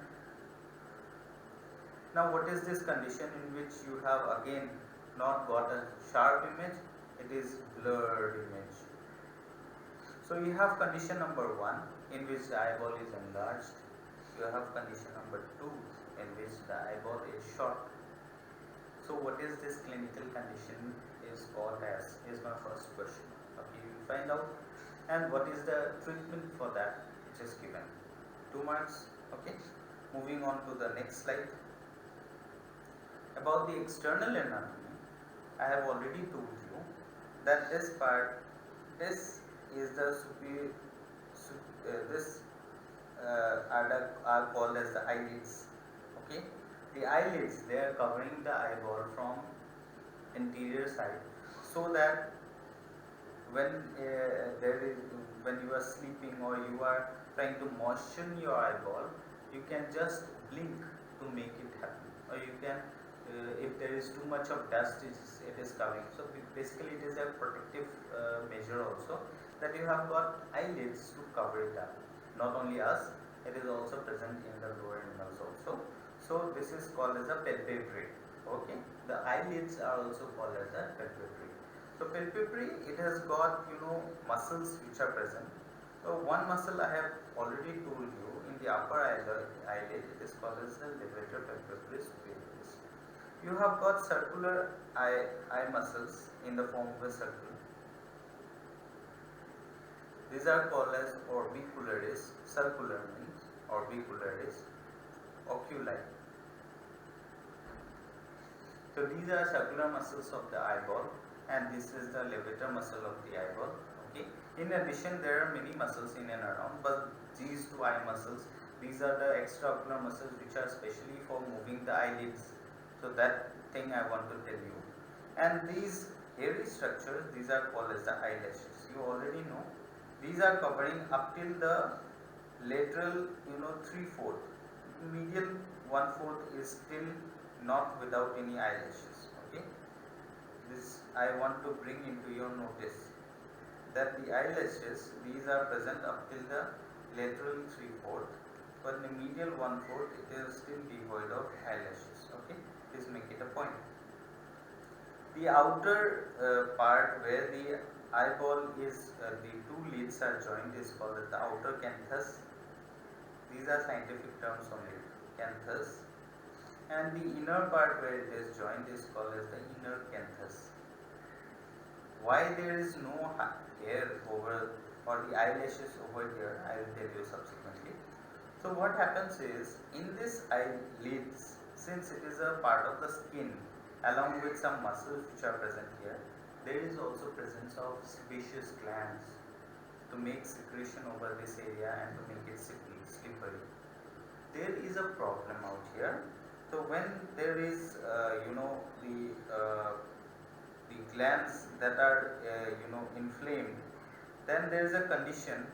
Now what is this condition in which you have again not got a sharp image? It is blurred image. So you have condition number 1 in which the eyeball is enlarged. You have condition number 2 in which the eyeball is short. So what is this clinical condition is called as, is my first question. Okay, you will find out. And what is the treatment for that, which is given. 2 marks. Okay, moving on to the next slide. About the external anatomy, I have already told you that this part, this is the superior, are called as the eyelids. Okay, the eyelids, they are covering the eyeball from interior side, so that when when you are sleeping or you are trying to moisten your eyeball, you can just blink to make it happen, or you can if there is too much of dust it is covering. So basically it is a protective measure also, that you have got eyelids to cover it up. Not only us, it is also present in the lower animals also. So this is called as a palpebrae. Okay, the eyelids are also called as a palpebrae. So palpebrae, it has got muscles which are present. So one muscle I have already told you in the upper eyelid, it is called as the levator palpebrae superioris. You have got circular eye muscles in the form of a circle. These are called as orbicularis. Circular means orbicularis, oculi. So these are circular muscles of the eyeball, and this is the levator muscle of the eyeball. Okay. In addition, there are many muscles in and around, but these two eye muscles, these are the extraocular muscles which are specially for moving the eyelids. So that thing I want to tell you. And these hairy structures, these are called as the eyelashes. You already know. These are covering up till the lateral, 3/4. Medial 1/4 is still not without any eyelashes. Okay. This I want to bring into your notice, that the eyelashes, these are present up till the lateral 3/4, but in the medial 1/4 it is still devoid of eyelashes. Okay, please make it a point. The outer part where the eyeball is, the two lids are joined is called as the outer canthus. These are scientific terms only, canthus. And the inner part where it is joined is called as the inner canthus. Why there is no hair over or the eyelashes over here, I will tell you subsequently. So what happens is, in this eyelids, since it is a part of the skin along with some muscles which are present here, there is also presence of sebaceous glands to make secretion over this area and to make it slippery. There is a problem out here. So when there is the glands that are inflamed, then there is a condition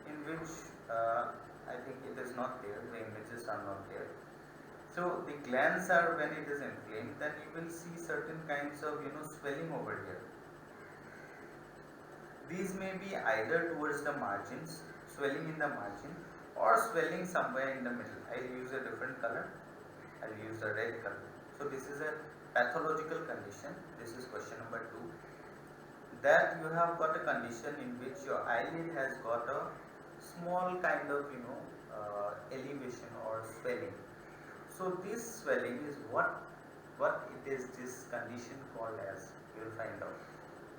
in which I think it is not there, the images are not there. So the glands are, when it is inflamed, then you will see certain kinds of swelling over here. These may be either towards the margins, swelling in the margin, or swelling somewhere in the middle. I will use a different color, I will use a red color. So this is a pathological condition. This is question number 2. That you have got a condition in which your eyelid has got a small kind of elevation or swelling. So this swelling is what it is, this condition called as, you will find out.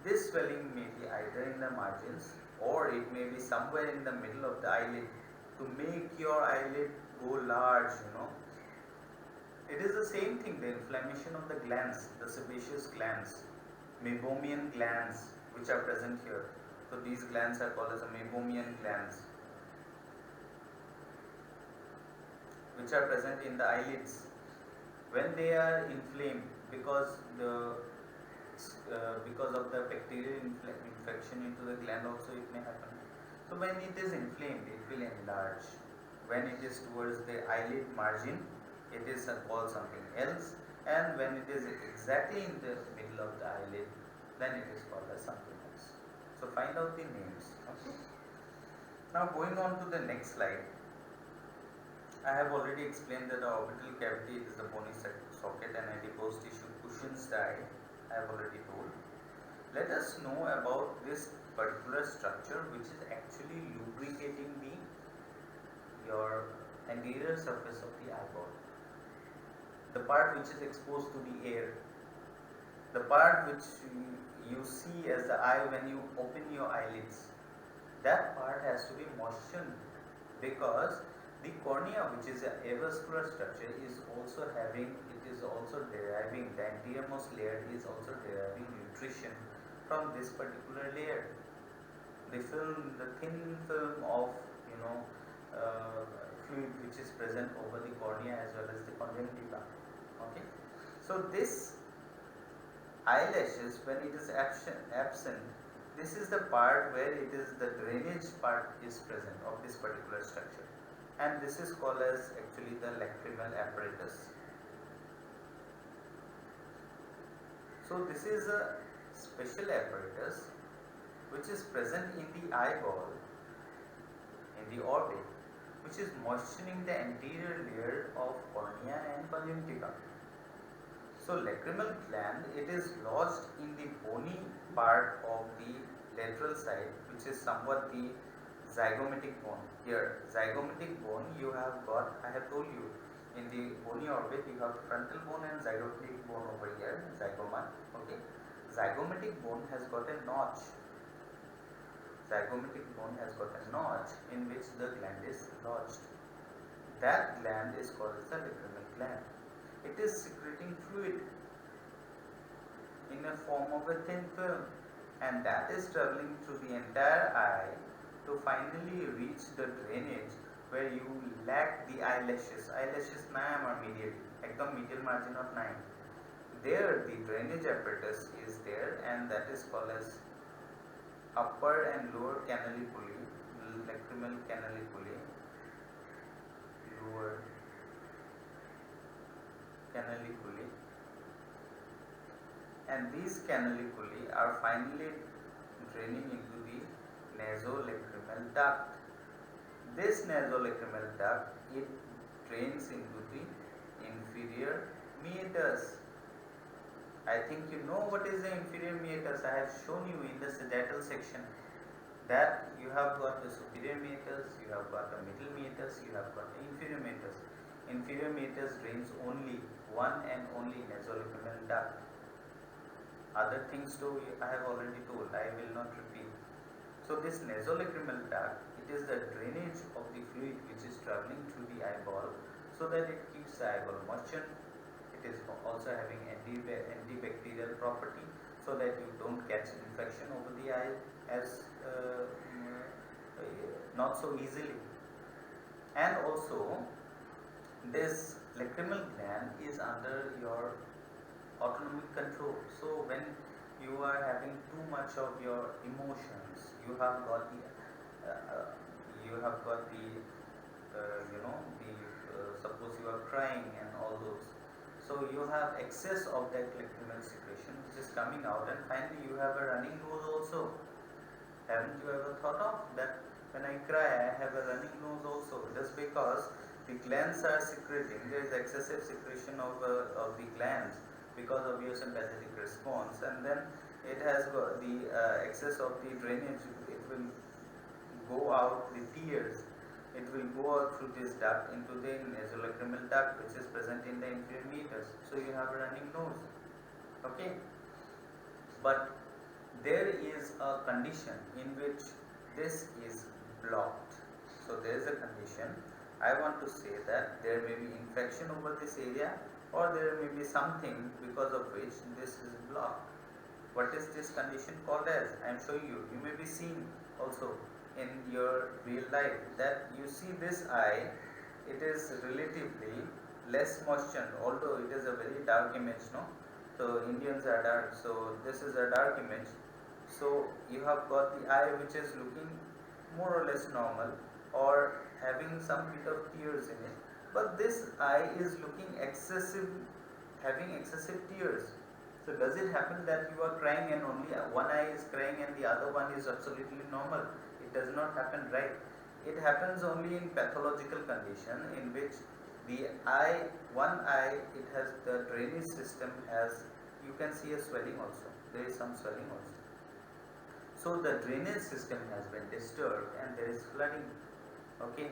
This swelling may be either in the margins or it may be somewhere in the middle of the eyelid to make your eyelid go large. It is the same thing, the inflammation of the glands, the sebaceous glands, meibomian glands which are present here. So these glands are called as meibomian glands, which are present in the eyelids. When they are inflamed because of the bacterial infection into the gland also it may happen. So when it is inflamed, it will enlarge. When it is towards the eyelid margin, it is called something else, and when it is exactly in the middle of the eyelid, then it is called as something else. So find out the names. Okay. Now going on to the next slide. I have already explained that the orbital cavity is the bony socket and adipose tissue cushions the eye. I have already told. Let us know about this particular structure which is actually lubricating your anterior surface of the eyeball. The part which is exposed to the air. The part which you see as the eye when you open your eyelids. That part has to be moistened because the cornea, which is an avascular structure, is also deriving, the anteriormost layer is also deriving nutrition from this particular layer. The thin film of fluid which is present over the cornea as well as the conjunctiva. Okay. So this eyelashes, when it is absent, this is the part where it is the drainage part is present of this particular structure, and this is called as actually the lacrimal apparatus. So this is a special apparatus which is present in the eyeball, in the orbit, which is moistening the anterior layer of cornea and conjunctiva. So lacrimal gland, it is lodged in the bony part of the lateral side, which is somewhat the zygomatic bone. Here, zygomatic bone you have got, I have told you, in the bony orbit you have frontal bone and zygomatic bone over here, zygoma. Okay, zygomatic bone has got a notch. Zygomatic bone has got a notch in which the gland is lodged. That gland is called as the lacrimal gland. It is secreting fluid in a form of a thin film, and that is traveling through the entire eye to finally reach the drainage where you lack the eyelashes. Eyelashes naam or medial, ekdam medial margin of 9. There the drainage apparatus is there, and that is called as upper and lower canaliculi, lacrimal canaliculi, lower canaliculi, and these canaliculi are finally draining into the nasolacrimal duct. This nasolacrimal duct, it drains into the inferior meatus. I think you know what is the inferior meatus. I have shown you in the sagittal section that you have got the superior meatus, you have got the middle meatus, you have got the inferior meatus. Inferior meatus drains only one and only nasolacrimal duct. Other things too I have already told, I will not repeat. So this nasolacrimal duct, it is the drainage of the fluid which is travelling through the eyeball so that it keeps the eyeball moistened. It is also having antibacterial property so that you don't catch infection over the eye as not so easily. And also this lacrimal gland is under your autonomic control. So when you are having too much of your emotions, you have got the suppose you are crying and all those, so you have excess of that lacrimal secretion which is coming out, and finally you have a running nose also. Haven't you ever thought of that? When I cry I have a running nose also, just because the glands are secreting, there is excessive secretion of the glands because of your sympathetic response, and then it has got the excess of the drainage. It will go out the tears, it will go out through this duct into the nasolacrimal duct which is present in the inferior meatus. So you have a running nose. Okay, but there is a condition in which this is blocked. So there is a condition, I want to say that there may be infection over this area, or there may be something because of which this is blocked. What is this condition called as? I am showing you. You may be seeing also in your real life that you see this eye, it is relatively less moistened, although it is a very dark image, no? So Indians are dark, so this is a dark image. So you have got the eye which is looking more or less normal, or having some bit of tears in it, but this eye is looking excessive, having excessive tears. So does it happen that you are crying and only one eye is crying and the other one is absolutely normal? It does not happen, right? It happens only in pathological condition in which the eye, one eye, it has the drainage system has, you can see a swelling also, there is some swelling also. So the drainage system has been disturbed and there is flooding. Okay,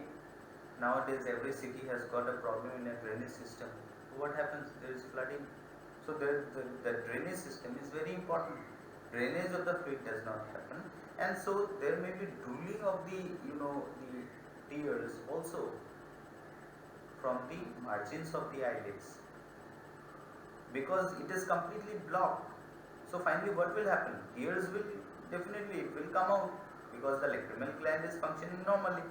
nowadays every city has got a problem in a drainage system. What happens? There is flooding. So the drainage system is very important. Drainage of the fluid does not happen, and so there may be drooling of the the tears also from the margins of the eyelids, because it is completely blocked. So finally what will happen? Tears will definitely, it will come out because the lacrimal gland is functioning normally.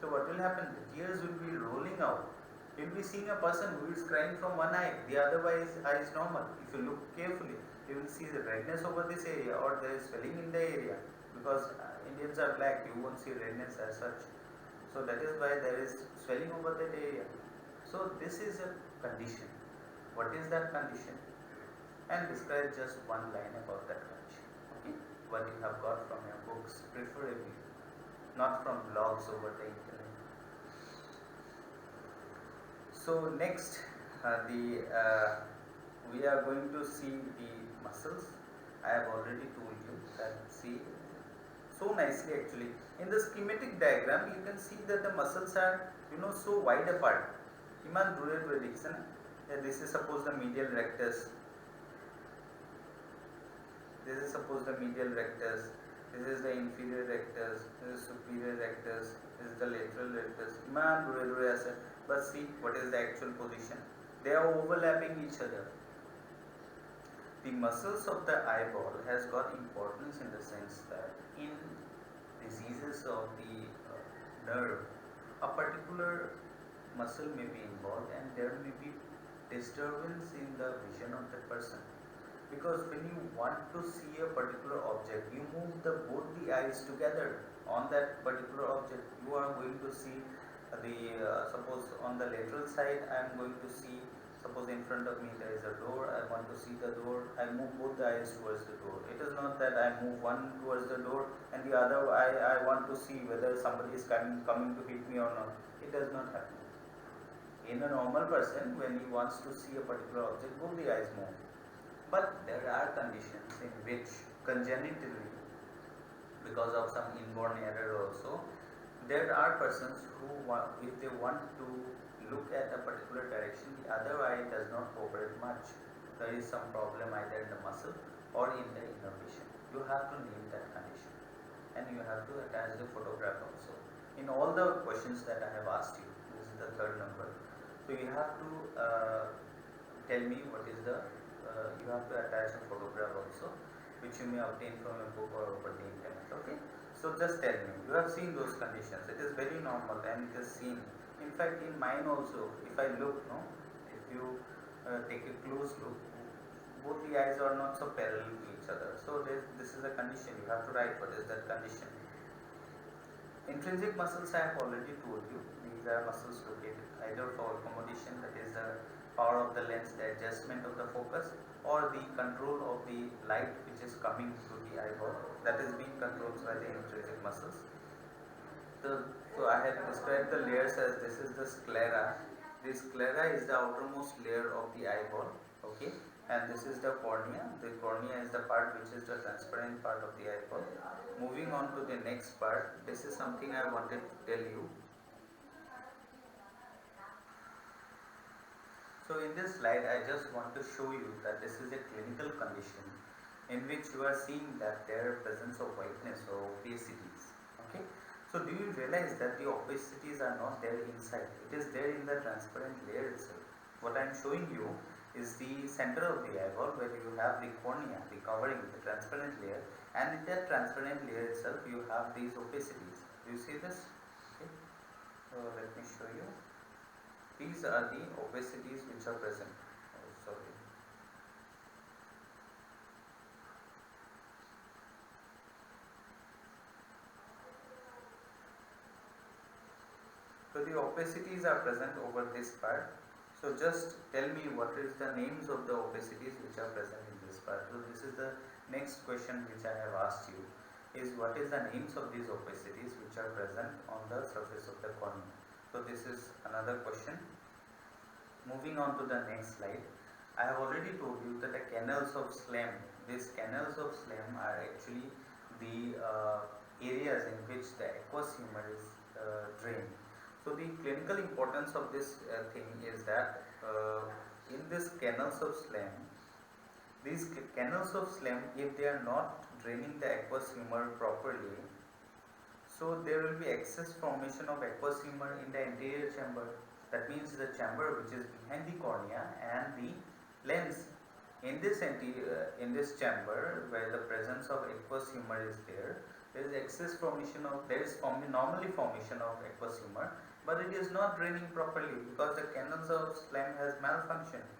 So what will happen? The tears will be rolling out. You will be seeing a person who is crying from one eye, the other eye is normal. If you look carefully, you will see the redness over this area, or there is swelling in the area, because Indians are black, you won't see redness as such. So that is why there is swelling over that area. So this is a condition. What is that condition? And describe just one line about that condition. Okay? What you have got from your books, preferably, not from blogs over the internet. So next, we are going to see the muscles. I have already told you that, see, so nicely actually. In the schematic diagram, you can see that the muscles are so wide apart. Iman dure prediction. This is suppose the medial rectus. This is suppose the medial rectus. This is the inferior rectus. This is superior rectus. This is the lateral rectus. Iman dure asa. But see what is the actual position. They are overlapping each other. The muscles of the eyeball has got importance in the sense that in diseases of the nerve, a particular muscle may be involved and there may be disturbance in the vision of the person. Because when you want to see a particular object, you move both the eyes together on that particular object. You are going to see suppose on the lateral side I am going to see, suppose in front of me there is a door, I want to see the door, I move both the eyes towards the door. It is not that I move one towards the door and the other I want to see whether somebody is coming to hit me or not. It does not happen. In a normal person, when he wants to see a particular object, both the eyes move. But there are conditions in which congenitally, because of some inborn error also, there are persons who if they want to look at a particular direction, the other eye does not cooperate much. There is some problem either in the muscle or in the innervation. You have to name that condition and you have to attach the photograph also. In all the questions that I have asked you, this is the third number. So you have to tell me what is the, you have to attach a photograph also, which you may obtain from a book or over the internet. Okay. So just tell me, you have seen those conditions. It is very normal and it is seen. In fact, in mine also, if I look, no, if you take a close look, both the eyes are not so parallel to each other. So this is a condition. You have to write what is that condition. Intrinsic muscles I have already told you. These are muscles located either for accommodation, that is the power of the lens, the adjustment of the focus, or the control of the light which is coming through the eyeball, that is being controlled by the intrinsic muscles. So I have described the layers as this is the sclera. This sclera is the outermost layer of the eyeball, okay, and this is the cornea. The cornea is the part which is the transparent part of the eyeball. Moving on to the next part, this is something I wanted to tell you. So in this slide, I just want to show you that this is a clinical condition in which you are seeing that there are presence of whiteness or opacities. Okay. So do you realize that the opacities are not there inside? It is there in the transparent layer itself. What I am showing you is the center of the eyeball where you have the cornea, the covering, the transparent layer, and in that transparent layer itself you have these opacities. Do you see this? Okay. So let me show you. These are the opacities which are present. Oh, sorry. So the opacities are present over this part. So just tell me what is the names of the opacities which are present in this part. So this is the next question which I have asked you, is what is the names of these opacities which are present on the surface of the cornea. So this is another question. Moving on to the next slide, I have already told you that the canals of Schlemm, these canals of Schlemm are actually the areas in which the aqueous humor is drained. So the clinical importance of this thing is that in this canals of Schlemm, these canals of Schlemm, if they are not draining the aqueous humor properly, so there will be excess formation of aqueous humor in the anterior chamber. That means the chamber which is behind the cornea and the lens. In this chamber where the presence of aqueous humor is there is excess formation of, normally formation of aqueous humor, but it is not draining properly because the canals of Schlemm has malfunctioned.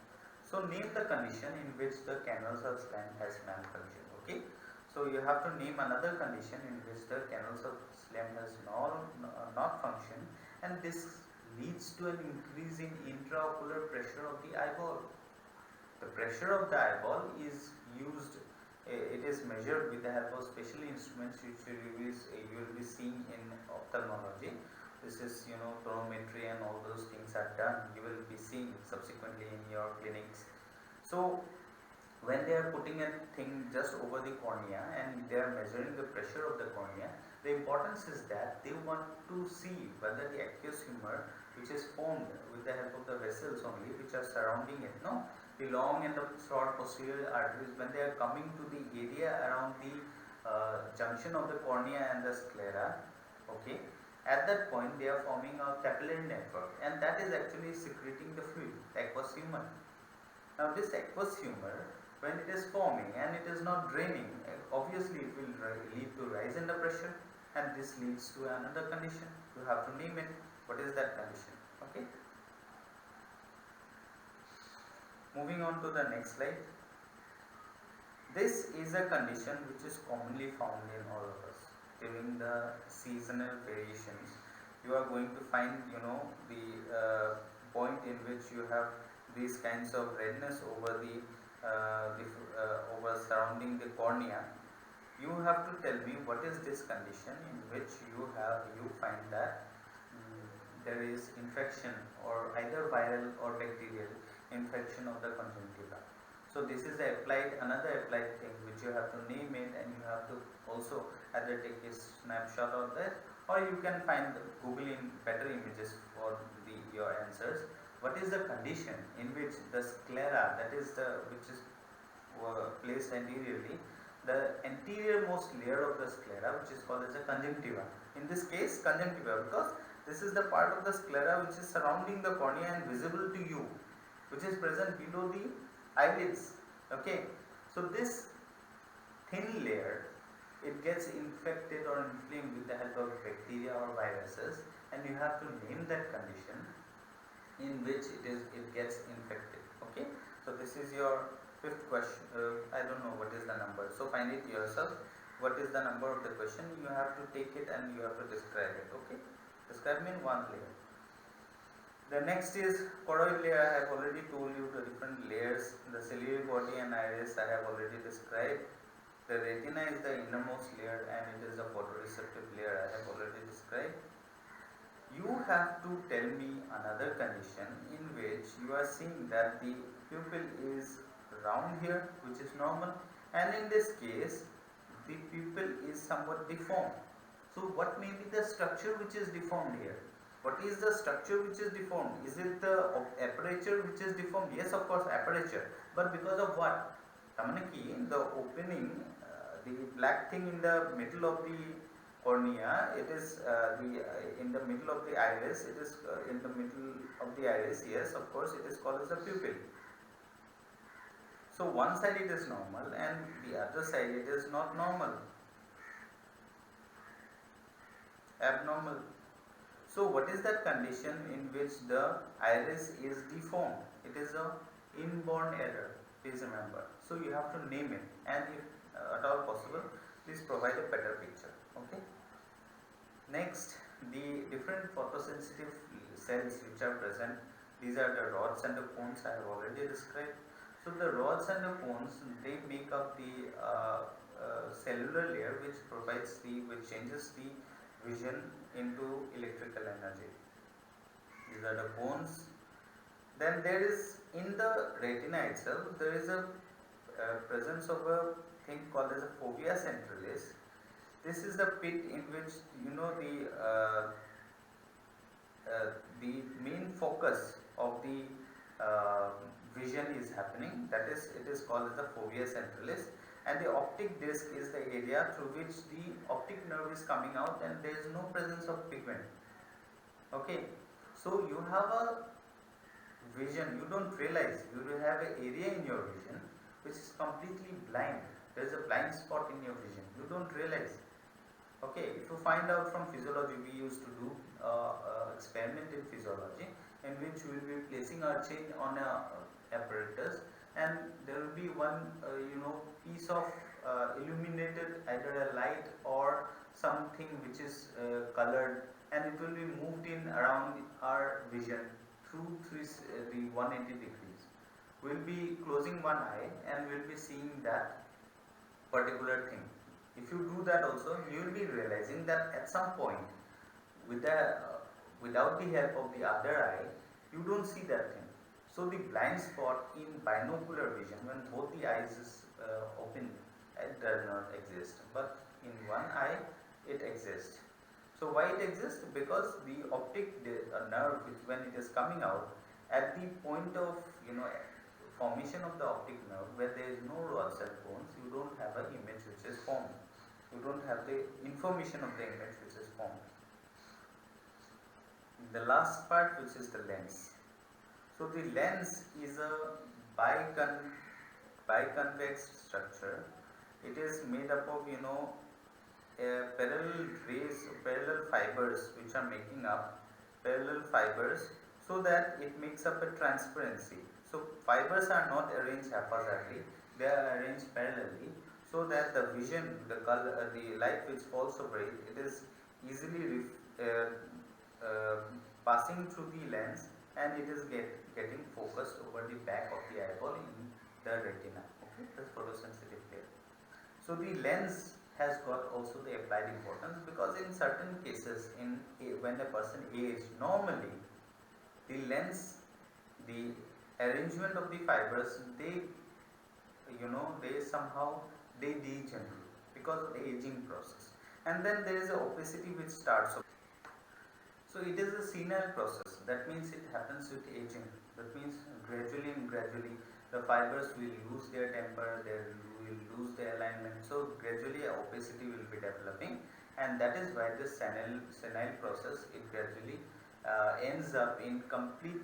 So name the condition in which the canals of Schlemm has malfunctioned. Okay. So you have to name another condition in which the canals of Schlemm has not functioned, and this leads to an increase in intraocular pressure of the eyeball. The pressure of the eyeball is used, it is measured with the help of special instruments which you will be seeing in ophthalmology. This is, tonometry and all those things are done. You will be seeing subsequently in your clinics. So when they are putting a thing just over the cornea and they are measuring the pressure of the cornea, the importance is that they want to see whether the aqueous humor which is formed with the help of the vessels only which are surrounding it, no, the long and the short posterior arteries, when they are coming to the area around the junction of the cornea and the sclera, okay, at that point they are forming a capillary network, and that is actually secreting the fluid, the aqueous humor. Now this aqueous humor, when it is forming and it is not draining, obviously it will lead to rise in the pressure, and this leads to another condition. You have to name it. What is that condition? Okay. Moving on to the next slide. This is a condition which is commonly found in all of us during the seasonal variations. You are going to find, the point in which you have these kinds of redness over over surrounding the cornea. You have to tell me what is this condition in which you find that there is infection or either viral or bacterial infection of the conjunctiva. So this is the another applied thing which you have to name it, and you have to also either take a snapshot of that, or you can find Google in better images for your answers. What is the condition in which the sclera, that is the which is placed anteriorly, the anterior most layer of the sclera, which is called as a conjunctiva. In this case, conjunctiva, because this is the part of the sclera which is surrounding the cornea and visible to you, which is present below the eyelids. Okay, so this thin layer, it gets infected or inflamed with the help of bacteria or viruses, and you have to name that condition in which it gets infected. Okay, so this is your fifth question. I don't know what is the number, so find it yourself. What is the number of the question? You have to take it and you have to describe it. Okay, describe me in one layer. The next is choroid layer. I have already told you the different layers. The ciliary body and iris I have already described. The retina is the innermost layer and it is a photoreceptive layer I have already described. You have to tell me another condition in which you are seeing that the pupil is round here, which is normal, and in this case the pupil is somewhat deformed. So what may be the structure which is deformed here? What is the structure which is deformed? Is it the aperture which is deformed? Yes, of course, aperture. But because of what? Tamanaki, the opening, the black thing in the middle of the cornea, it is in the middle of the iris. It is in the middle of the iris. Yes, of course, it is called as a pupil. So one side it is normal, and the other side it is not normal, abnormal. So what is that condition in which the iris is deformed? It is a inborn error, please remember. So you have to name it, and if at all possible, please provide a better picture. Okay. Next, the different photosensitive cells which are present. These are the rods and the cones I have already described. So the rods and the cones, they make up the cellular layer which changes the vision into electrical energy. These are the cones. Then there is, in the retina itself, there is a presence of a thing called as a fovea centralis. This is the pit in which the main focus of the vision is happening. That is, it is called as the fovea centralis, and the optic disc is the area through which the optic nerve is coming out, and there is no presence of pigment. Okay, so you have a vision, you don't realize, you have an area in your vision which is completely blind. There is a blind spot in your vision, you don't realize. Okay, if you find out from physiology, we used to do experiment in physiology in which we will be placing our chin on a apparatus, and there will be one piece of illuminated, either a light or something which is colored, and it will be moved in around our vision through the 180 degrees. We will be closing one eye and we will be seeing that particular thing. If you do that also, you will be realizing that at some point, without the help of the other eye, you don't see that thing. So the blind spot in binocular vision, when both the eyes is open, it does not exist, but in one eye it exists. So why it exists? Because the optic nerve, when it is coming out, at the point of formation of the optic nerve, where there is no rods and cones, you don't have an image which is formed. You don't have the information of the image which is formed. The last part, which is the lens. So the lens is a biconvex structure. It is made up of parallel rays, parallel fibers which are making up parallel fibers, so that it makes up a transparency. So fibers are not arranged haphazardly, they are arranged parallelly, so that the vision, the color, the light which falls over it, it is easily passing through the lens, and it is getting focused over the back of the eyeball in the retina. Okay, that's photosensitive layer. So the lens has got also the applied importance, because in certain cases, when a person ages, normally the lens, the arrangement of the fibers, they they somehow they degenerate because of the aging process. And then there is a opacity which starts. So it is a senile process. That means it happens with aging. That means gradually and gradually the fibers will lose their temper, they will lose their alignment. So gradually opacity will be developing, and that is why the senile process it gradually ends up in complete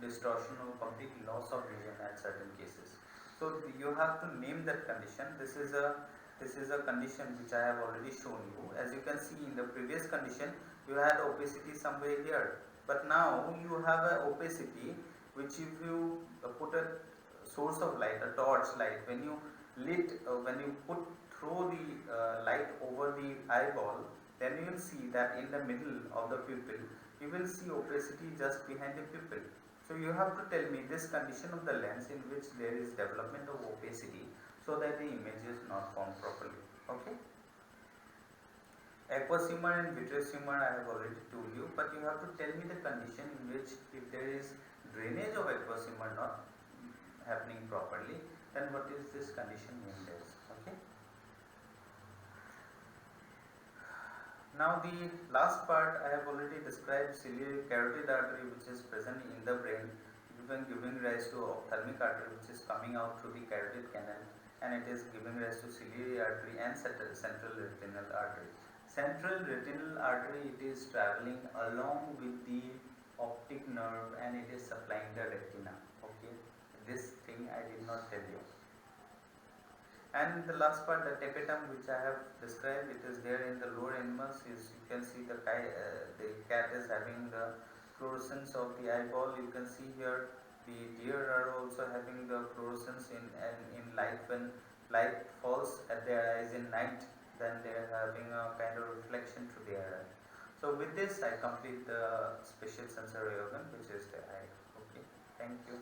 distortion or complete loss of vision at certain cases. So you have to name that condition. This is a condition which I have already shown you. As you can see in the previous condition, you had opacity somewhere here, but now you have a opacity which if you put a source of light, a torch light, when you throw the light over the eyeball, then you will see that in the middle of the pupil you will see opacity just behind the pupil. So you have to tell me this condition of the lens in which there is development of opacity, so that the image is not formed properly. Okay. Aqueous humor and vitreous humor I have already told you, but you have to tell me the condition in which if there is drainage of aqueous humor not happening properly, then what is this condition named as? Okay. Now the last part I have already described ciliary carotid artery which is present in the brain, giving rise to ophthalmic artery which is coming out through the carotid canal, and it is giving rise to ciliary artery and central retinal artery. Central retinal artery, it is traveling along with the optic nerve and it is supplying the retina. Okay, this thing I did not tell you. And the last part, the tapetum, which I have described, it is there in the lower animals. Is you can see the cat is having the fluorescence of the eyeball. You can see here the deer are also having the fluorescence in light. When light falls at their eyes in night, then they are having a kind of reflection to their eye. So with this I complete the special sensory organ which is the eye. Okay, thank you.